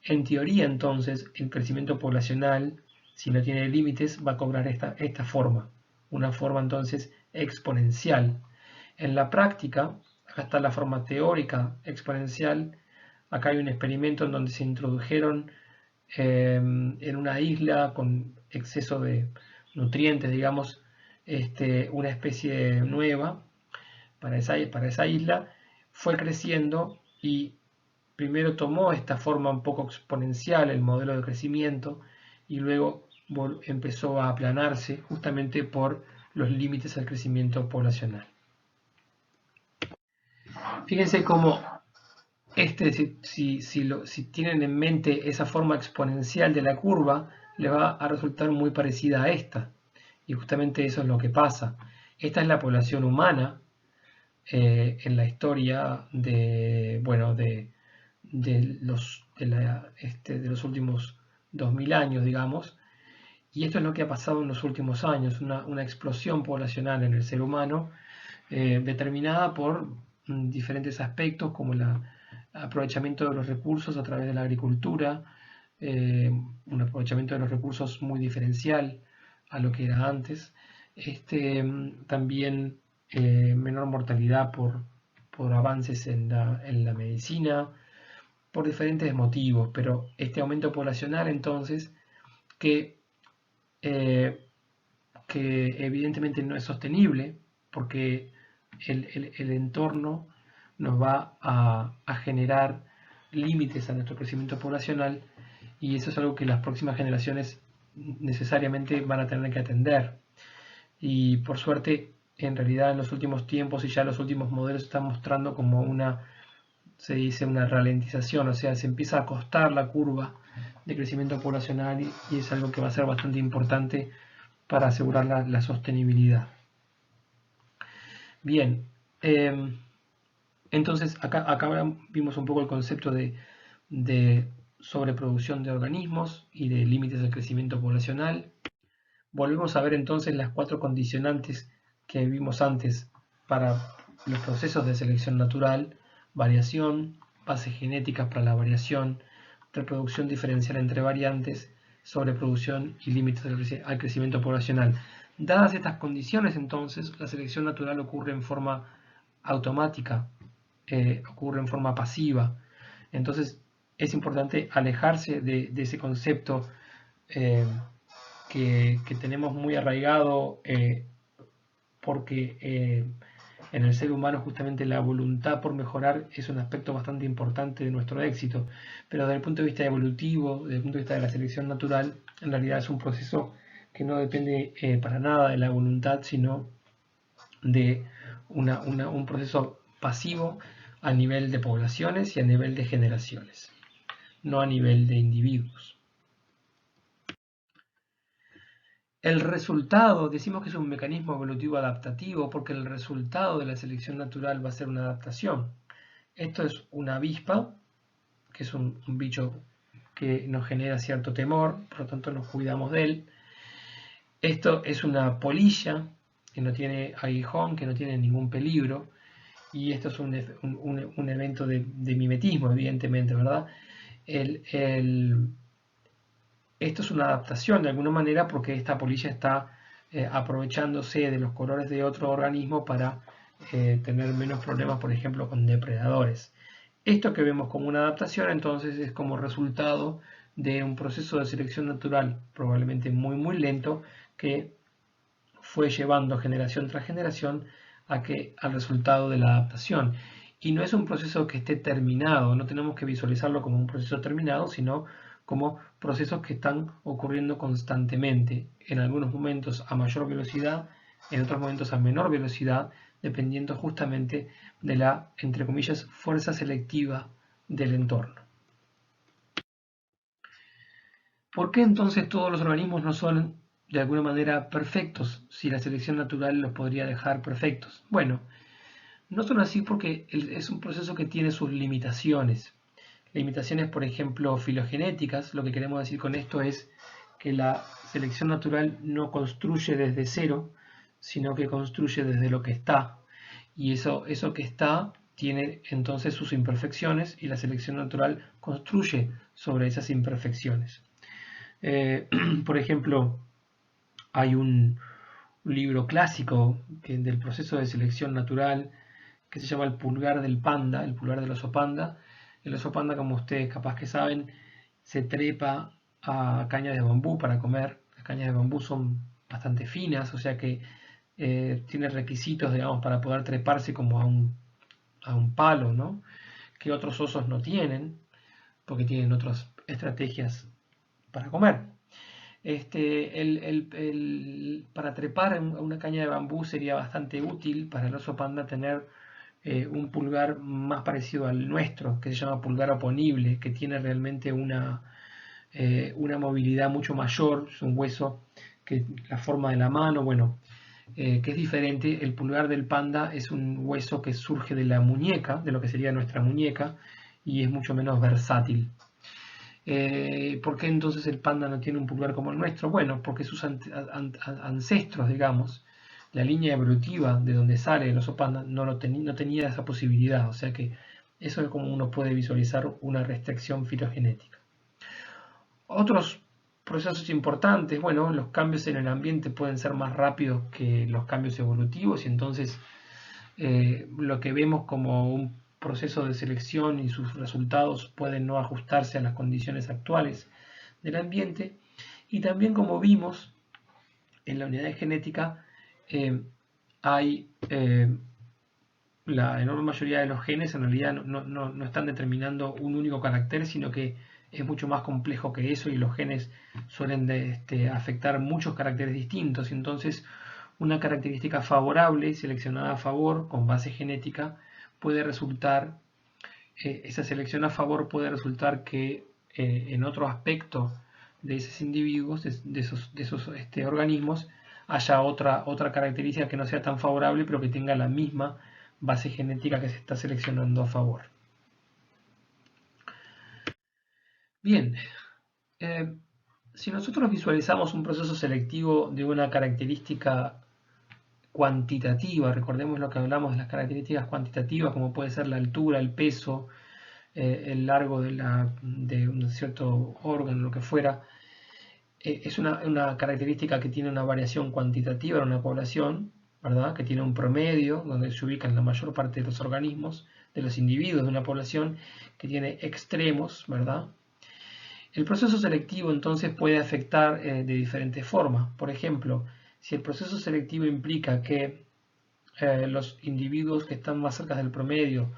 En teoría entonces el crecimiento poblacional, si no tiene límites, va a cobrar esta forma, una forma entonces exponencial. En la práctica, acá está la forma teórica exponencial. Acá hay un experimento en donde se introdujeron en una isla con exceso de nutrientes, digamos, una especie nueva para esa isla. Fue creciendo y primero tomó esta forma un poco exponencial, el modelo de crecimiento, y luego empezó a aplanarse justamente por los límites al crecimiento poblacional. Fíjense cómo si tienen en mente esa forma exponencial de la curva, le va a resultar muy parecida a esta. Y justamente eso es lo que pasa. Esta es la población humana en la historia de los últimos 2000 años, digamos. Y esto es lo que ha pasado en los últimos años, una explosión poblacional en el ser humano determinada por diferentes aspectos como el aprovechamiento de los recursos a través de la agricultura, un aprovechamiento de los recursos muy diferencial a lo que era antes, también menor mortalidad por avances en la medicina, por diferentes motivos, pero este aumento poblacional entonces que evidentemente no es sostenible porque el entorno nos va a generar límites a nuestro crecimiento poblacional y eso es algo que las próximas generaciones necesariamente van a tener que atender. Y por suerte, en realidad en los últimos tiempos y ya los últimos modelos están mostrando como se dice una ralentización, o sea, se empieza a acostar la curva de crecimiento poblacional y es algo que va a ser bastante importante para asegurar la sostenibilidad. Bien, entonces acá vimos un poco el concepto de sobreproducción de organismos y de límites del crecimiento poblacional. Volvemos a ver entonces las 4 condicionantes que vimos antes para los procesos de selección natural: variación, bases genéticas para la variación, reproducción diferencial entre variantes, sobreproducción y límites al crecimiento poblacional. Dadas estas condiciones, entonces, la selección natural ocurre en forma automática, ocurre en forma pasiva. Entonces, es importante alejarse de ese concepto que tenemos muy arraigado porque en el ser humano justamente la voluntad por mejorar es un aspecto bastante importante de nuestro éxito, pero desde el punto de vista evolutivo, desde el punto de vista de la selección natural, en realidad es un proceso que no depende para nada de la voluntad, sino de un proceso pasivo a nivel de poblaciones y a nivel de generaciones, no a nivel de individuos. El resultado, decimos que es un mecanismo evolutivo adaptativo porque el resultado de la selección natural va a ser una adaptación. Esto es una avispa, que es un bicho que nos genera cierto temor, por lo tanto nos cuidamos de él. Esto es una polilla que no tiene aguijón, que no tiene ningún peligro, y esto es un evento de mimetismo, evidentemente, ¿verdad? esto es una adaptación de alguna manera porque esta polilla está aprovechándose de los colores de otro organismo para tener menos problemas, por ejemplo, con depredadores. Esto que vemos como una adaptación entonces es como resultado de un proceso de selección natural probablemente muy lento que fue llevando generación tras generación al resultado de la adaptación. Y no es un proceso que esté terminado, no tenemos que visualizarlo como un proceso terminado, sino como procesos que están ocurriendo constantemente, en algunos momentos a mayor velocidad, en otros momentos a menor velocidad, dependiendo justamente de la, entre comillas, fuerza selectiva del entorno. ¿Por qué entonces todos los organismos no son de alguna manera perfectos si la selección natural los podría dejar perfectos? Bueno, no son así porque es un proceso que tiene sus limitaciones. Limitaciones, por ejemplo, filogenéticas. Lo que queremos decir con esto es que la selección natural no construye desde cero, sino que construye desde lo que está. Y eso que está tiene entonces sus imperfecciones y la selección natural construye sobre esas imperfecciones. Por ejemplo, hay un libro clásico del proceso de selección natural que se llama El pulgar del panda, el pulgar del oso panda. El oso panda, como ustedes capaz que saben, se trepa a cañas de bambú para comer. Las cañas de bambú son bastante finas, o sea que tiene requisitos, digamos, para poder treparse como a un palo, ¿no? Que otros osos no tienen, porque tienen otras estrategias para comer. Para trepar a una caña de bambú sería bastante útil para el oso panda tener un pulgar más parecido al nuestro, que se llama pulgar oponible, que tiene realmente una movilidad mucho mayor, es un hueso que la forma de la mano, bueno, que es diferente. El pulgar del panda es un hueso que surge de la muñeca, de lo que sería nuestra muñeca, y es mucho menos versátil. ¿Por qué entonces el panda no tiene un pulgar como el nuestro? Bueno, porque sus ancestros, digamos, la línea evolutiva de donde sale el oso panda no tenía esa posibilidad. O sea que eso es como uno puede visualizar una restricción filogenética. Otros procesos importantes, bueno, los cambios en el ambiente pueden ser más rápidos que los cambios evolutivos y entonces lo que vemos como un proceso de selección y sus resultados pueden no ajustarse a las condiciones actuales del ambiente. Y también, como vimos en la unidad de genética, hay la enorme mayoría de los genes en realidad no están determinando un único carácter, sino que es mucho más complejo que eso y los genes suelen afectar muchos caracteres distintos. Y entonces una característica favorable seleccionada a favor con base genética puede resultar, esa selección a favor puede resultar que en otro aspecto de esos individuos, de esos organismos, haya otra característica que no sea tan favorable pero que tenga la misma base genética que se está seleccionando a favor. Bien, si nosotros visualizamos un proceso selectivo de una característica cuantitativa, recordemos lo que hablamos de las características cuantitativas, como puede ser la altura, el peso, el largo de un cierto órgano, lo que fuera, es una característica que tiene una variación cuantitativa en una población, ¿verdad? Que tiene un promedio donde se ubican la mayor parte de los organismos, de los individuos de una población, que tiene extremos, ¿verdad? El proceso selectivo entonces puede afectar de diferentes formas. Por ejemplo, si el proceso selectivo implica que los individuos que están más cerca del promedio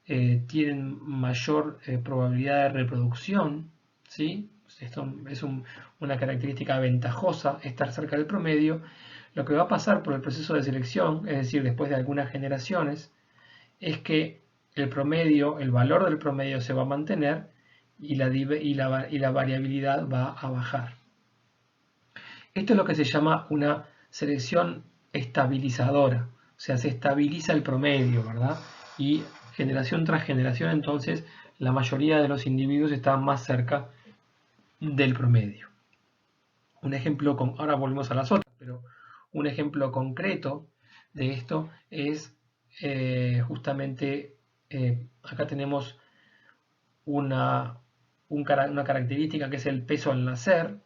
tienen mayor probabilidad de reproducción, ¿sí? Esto es una característica ventajosa, estar cerca del promedio. Lo que va a pasar por el proceso de selección, es decir, después de algunas generaciones, es que el promedio, el valor del promedio se va a mantener y la variabilidad va a bajar. Esto es lo que se llama una selección estabilizadora, o sea, se estabiliza el promedio, ¿verdad? Y generación tras generación, entonces, la mayoría de los individuos están más cerca del promedio. Un ejemplo, ahora volvemos a las otras, pero un ejemplo concreto de esto es justamente, acá tenemos una una característica que es el peso al nacer,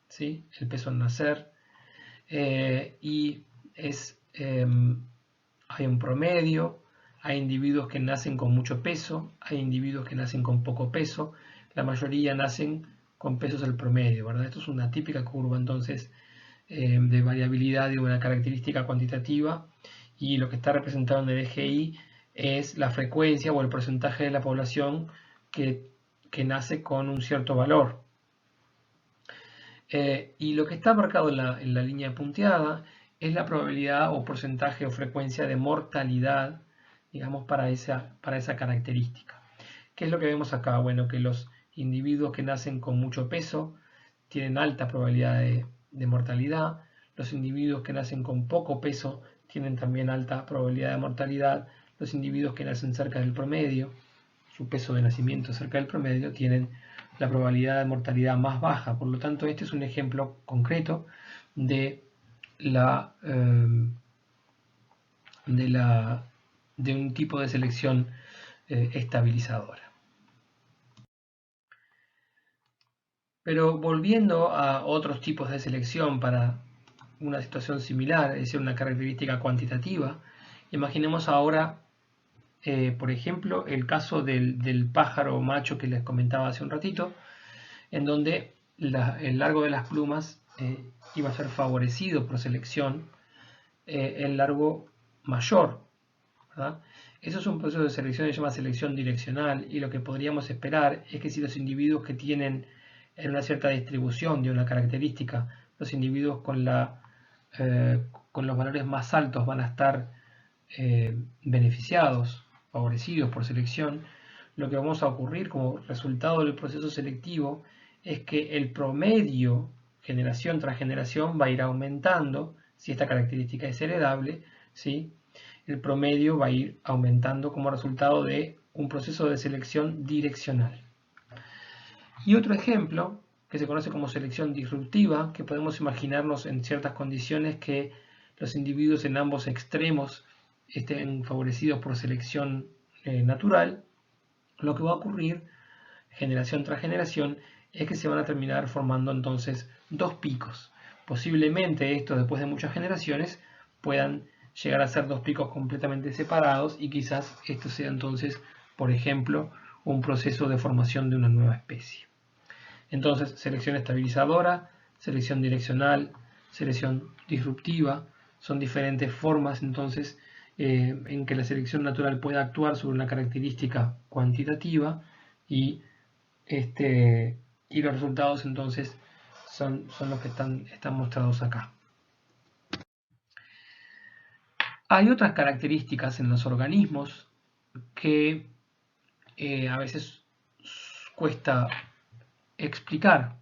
¿sí? El peso al nacer, y hay un promedio, hay individuos que nacen con mucho peso, hay individuos que nacen con poco peso, la mayoría nacen con pesos al promedio, ¿verdad? Esto es una típica curva entonces de variabilidad de una característica cuantitativa, y lo que está representado en el eje Y es la frecuencia o el porcentaje de la población que nace con un cierto valor. Y lo que está marcado en la línea punteada es la probabilidad o porcentaje o frecuencia de mortalidad, digamos, para esa característica. ¿Qué es lo que vemos acá? Bueno, que los individuos que nacen con mucho peso tienen alta probabilidad de mortalidad. Los individuos que nacen con poco peso tienen también alta probabilidad de mortalidad. Los individuos que nacen cerca del promedio, su peso de nacimiento cerca del promedio, tienen la probabilidad de mortalidad más baja. Por lo tanto, este es un ejemplo concreto de un tipo de selección estabilizadora. Pero volviendo a otros tipos de selección para una situación similar, es decir, una característica cuantitativa, imaginemos ahora, por ejemplo, el caso del pájaro macho que les comentaba hace un ratito, en donde el largo de las plumas iba a ser favorecido por selección, el largo mayor, ¿verdad? Eso es un proceso de selección que se llama selección direccional, y lo que podríamos esperar es que si los individuos que tienen en una cierta distribución de una característica, los individuos con los valores más altos van a estar beneficiados, favorecidos por selección, lo que vamos a ocurrir como resultado del proceso selectivo es que el promedio, generación tras generación, va a ir aumentando, si esta característica es heredable, ¿sí? El promedio va a ir aumentando como resultado de un proceso de selección direccional. Y otro ejemplo, que se conoce como selección disruptiva, que podemos imaginarnos en ciertas condiciones que los individuos en ambos extremos estén favorecidos por selección natural, lo que va a ocurrir generación tras generación es que se van a terminar formando entonces dos picos. Posiblemente estos, después de muchas generaciones, puedan llegar a ser dos picos completamente separados, y quizás esto sea entonces, por ejemplo, un proceso de formación de una nueva especie. Entonces, selección estabilizadora, selección direccional, selección disruptiva, son diferentes formas entonces en que la selección natural puede actuar sobre una característica cuantitativa, y los resultados entonces son los que están mostrados acá. Hay otras características en los organismos que a veces cuesta explicar.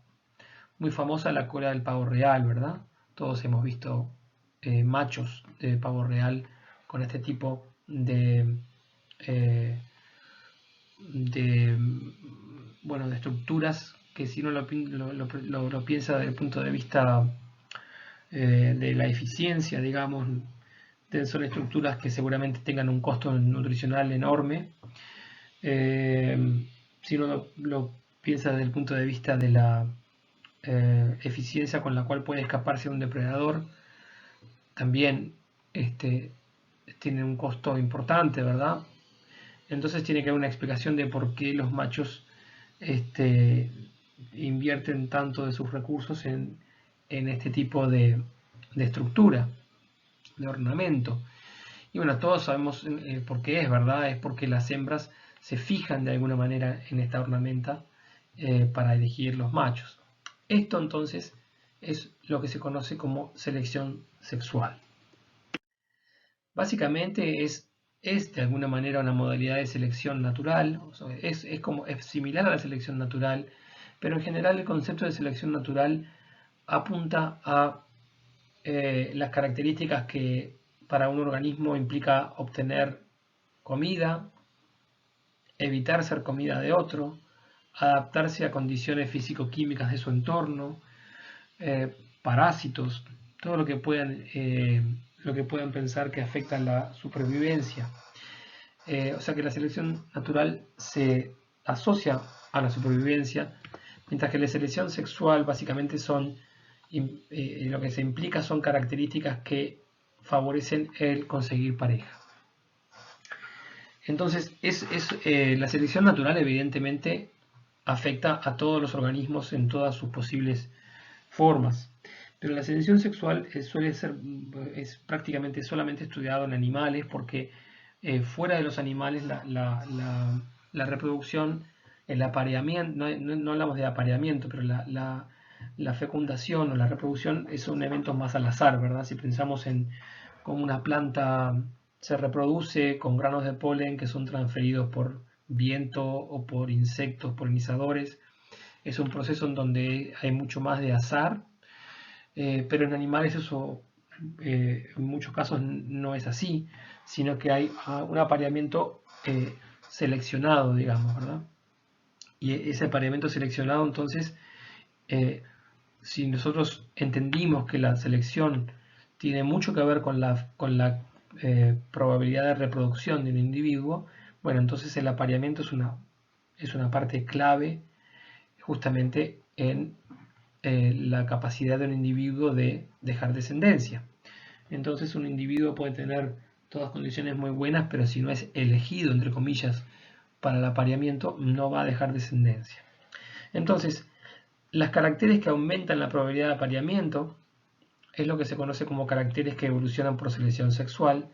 Muy famosa la cola del pavo real, ¿verdad? Todos hemos visto machos de pavo real con este tipo de estructuras que, si uno lo piensa desde el punto de vista de la eficiencia, digamos, son estructuras que seguramente tengan un costo nutricional enorme. Si uno lo piensa desde el punto de vista de la eficiencia con la cual puede escaparse un depredador, también tiene un costo importante, ¿verdad? Entonces tiene que haber una explicación de por qué los machos invierten tanto de sus recursos en este tipo de estructura, de ornamento. Y bueno, todos sabemos por qué es, ¿verdad? Es porque las hembras se fijan de alguna manera en esta ornamenta para elegir los machos. Esto entonces es lo que se conoce como selección sexual. Básicamente es de alguna manera una modalidad de selección natural, o sea, es similar a la selección natural, pero en general el concepto de selección natural apunta a las características que para un organismo implica obtener comida, evitar ser comida de otro, adaptarse a condiciones físico-químicas de su entorno, parásitos, todo lo que puedan pensar que afecta la supervivencia. O sea que la selección natural se asocia a la supervivencia, mientras que la selección sexual básicamente son, lo que se implica son características que favorecen el conseguir pareja. Entonces, la selección natural evidentemente afecta a todos los organismos en todas sus posibles formas, pero la selección sexual es prácticamente solamente estudiado en animales porque fuera de los animales la reproducción, el apareamiento, no hablamos de apareamiento, pero la fecundación o la reproducción son eventos más al azar, ¿verdad? Si pensamos en cómo una planta se reproduce con granos de polen que son transferidos por viento o por insectos polinizadores, es un proceso en donde hay mucho más de azar, pero en animales eso en muchos casos no es así, sino que hay un apareamiento seleccionado, digamos, ¿verdad? Y ese apareamiento seleccionado, entonces, si nosotros entendimos que la selección tiene mucho que ver con la probabilidad de reproducción de un individuo, bueno, entonces el apareamiento es una parte clave justamente en la capacidad de un individuo de dejar descendencia. Entonces un individuo puede tener todas condiciones muy buenas, pero si no es elegido, entre comillas, para el apareamiento, no va a dejar descendencia. Entonces, las caracteres que aumentan la probabilidad de apareamiento es lo que se conoce como caracteres que evolucionan por selección sexual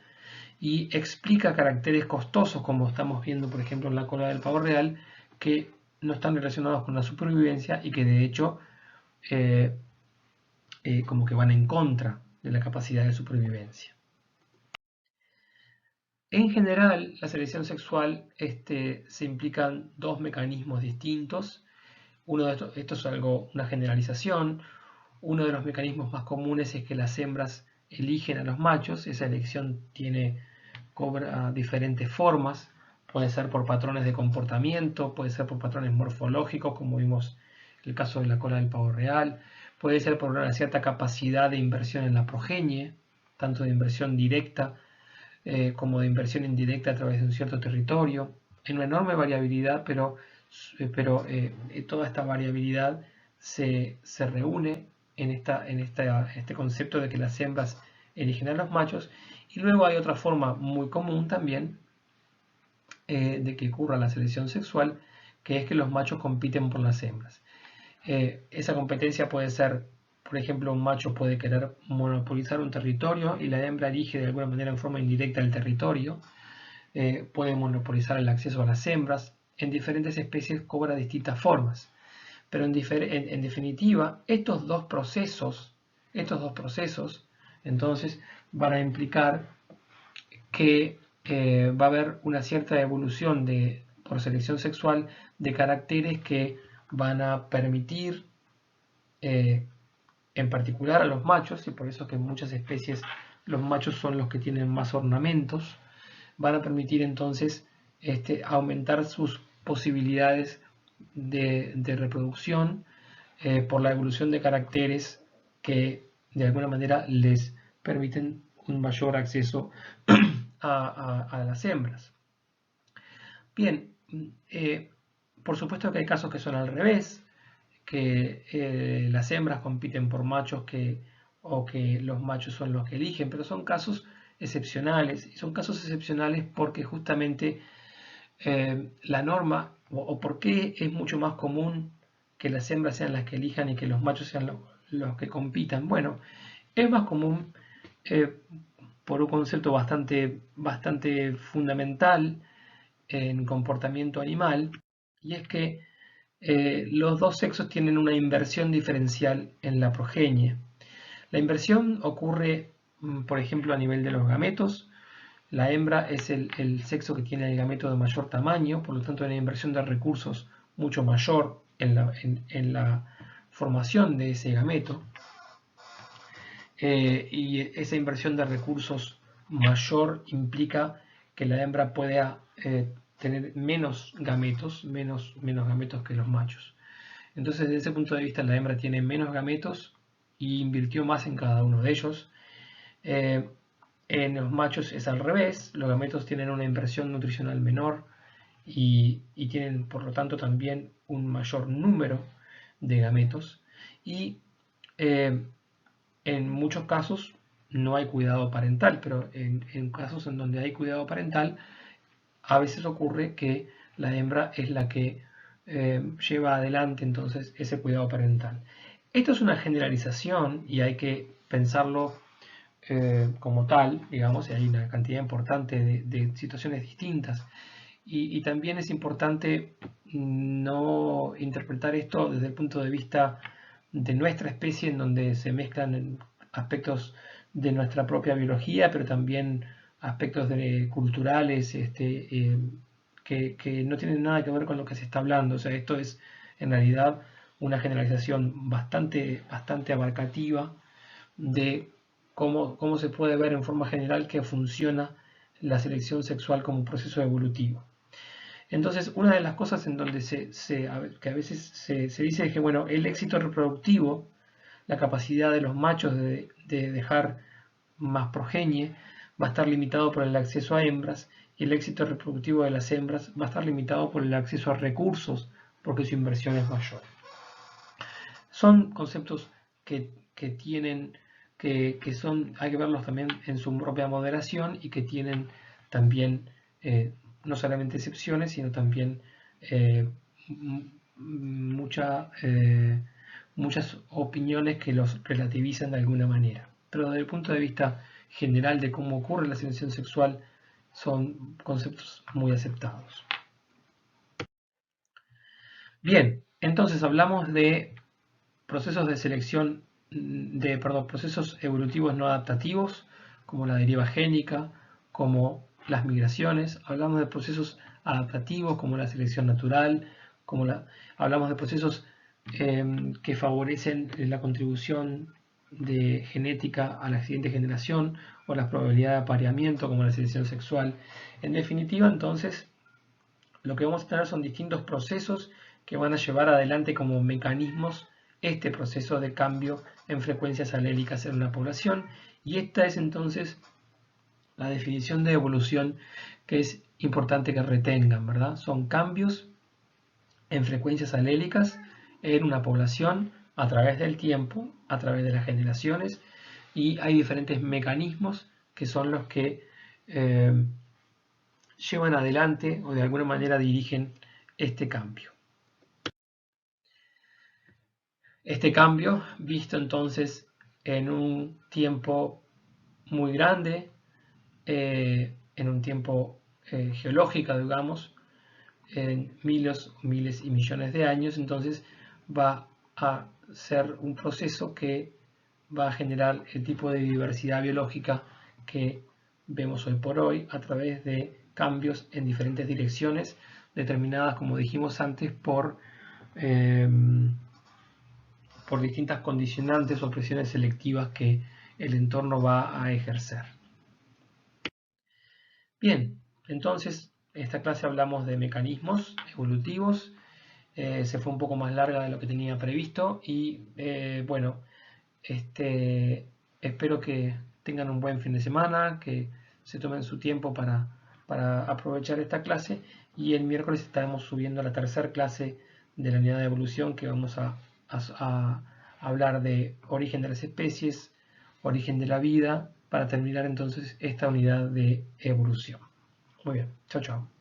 y explica caracteres costosos, como estamos viendo, por ejemplo, en la cola del pavo real, que no están relacionados con la supervivencia y que de hecho como que van en contra de la capacidad de supervivencia. En general, la selección sexual se implican dos mecanismos distintos. Uno de estos, esto es una generalización. Uno de los mecanismos más comunes es que las hembras eligen a los machos. Esa elección cobra diferentes formas. Puede ser por patrones de comportamiento, puede ser por patrones morfológicos, como vimos el caso de la cola del pavo real. Puede ser por una cierta capacidad de inversión en la progenie, tanto de inversión directa como de inversión indirecta a través de un cierto territorio, en una enorme variabilidad, pero toda esta variabilidad se reúne en este concepto de que las hembras eligen a los machos. Y luego hay otra forma muy común también de que ocurra la selección sexual, que es que los machos compiten por las hembras. Esa competencia puede ser, por ejemplo, un macho puede querer monopolizar un territorio y la hembra elige de alguna manera en forma indirecta el territorio. Puede monopolizar el acceso a las hembras. En diferentes especies cobra distintas formas. Pero en definitiva, estos dos procesos, entonces van a implicar que va a haber una cierta evolución por selección sexual de caracteres que van a permitir, en particular a los machos, y por eso que en muchas especies los machos son los que tienen más ornamentos, van a permitir entonces aumentar sus posibilidades de reproducción por la evolución de caracteres que de alguna manera les permiten un mayor acceso a las hembras. Bien, por supuesto que hay casos que son al revés, que las hembras compiten por machos o que los machos son los que eligen, pero son casos excepcionales, y son casos excepcionales porque justamente la norma, o por qué es mucho más común que las hembras sean las que elijan y que los machos sean los que compitan. Bueno, es más común por un concepto bastante fundamental en comportamiento animal, y es que los dos sexos tienen una inversión diferencial en la progenie. La inversión ocurre, por ejemplo, a nivel de los gametos. La hembra es el sexo que tiene el gameto de mayor tamaño, por lo tanto hay una inversión de recursos mucho mayor en la formación de ese gameto. Y esa inversión de recursos mayor implica que la hembra pueda tener menos gametos que los machos. Entonces, desde ese punto de vista, la hembra tiene menos gametos y invirtió más en cada uno de ellos. En los machos es al revés, los gametos tienen una inversión nutricional menor y tienen por lo tanto también un mayor número de gametos y en muchos casos no hay cuidado parental, pero en casos en donde hay cuidado parental a veces ocurre que la hembra es la que lleva adelante entonces ese cuidado parental. Esto es una generalización y hay que pensarlo como tal, digamos, y hay una cantidad importante de situaciones distintas. Y también es importante no interpretar esto desde el punto de vista de nuestra especie, en donde se mezclan aspectos de nuestra propia biología, pero también aspectos culturales que no tienen nada que ver con lo que se está hablando. O sea, esto es en realidad una generalización bastante abarcativa de cómo se puede ver en forma general que funciona la selección sexual como un proceso evolutivo. Entonces, una de las cosas en donde que a veces se dice es que, bueno, el éxito reproductivo, la capacidad de los machos de dejar más progenie, va a estar limitado por el acceso a hembras, y el éxito reproductivo de las hembras va a estar limitado por el acceso a recursos, porque su inversión es mayor. Son conceptos que tienen, hay que verlos también en su propia moderación y que tienen también no solamente excepciones, sino también eh, mucha, muchas opiniones que los relativizan de alguna manera. Pero desde el punto de vista general de cómo ocurre la selección sexual, son conceptos muy aceptados. Bien, entonces hablamos de procesos de selección, procesos evolutivos no adaptativos, como la deriva génica, como las migraciones. Hablamos de procesos adaptativos, como la selección natural, hablamos de procesos que favorecen la contribución de genética a la siguiente generación o la probabilidad de apareamiento, como la selección sexual. En definitiva, entonces, lo que vamos a tener son distintos procesos que van a llevar adelante como mecanismos este proceso de cambio en frecuencias alélicas en una población, y esta es entonces la definición de evolución que es importante que retengan, ¿verdad? Son cambios en frecuencias alélicas en una población a través del tiempo, a través de las generaciones, y hay diferentes mecanismos que son los que llevan adelante o de alguna manera dirigen este cambio. Este cambio, visto entonces en un tiempo muy grande, en un tiempo geológico, digamos, en miles y millones de años, entonces va a ser un proceso que va a generar el tipo de diversidad biológica que vemos hoy por hoy a través de cambios en diferentes direcciones, determinadas, como dijimos antes, por distintas condicionantes o presiones selectivas que el entorno va a ejercer. Bien, entonces, en esta clase hablamos de mecanismos evolutivos. Se fue un poco más larga de lo que tenía previsto y bueno, espero que tengan un buen fin de semana, que se tomen su tiempo para aprovechar esta clase, y el miércoles estaremos subiendo la tercera clase de la unidad de evolución, que vamos a hablar de origen de las especies, origen de la vida, para terminar entonces esta unidad de evolución. Muy bien, chao chao.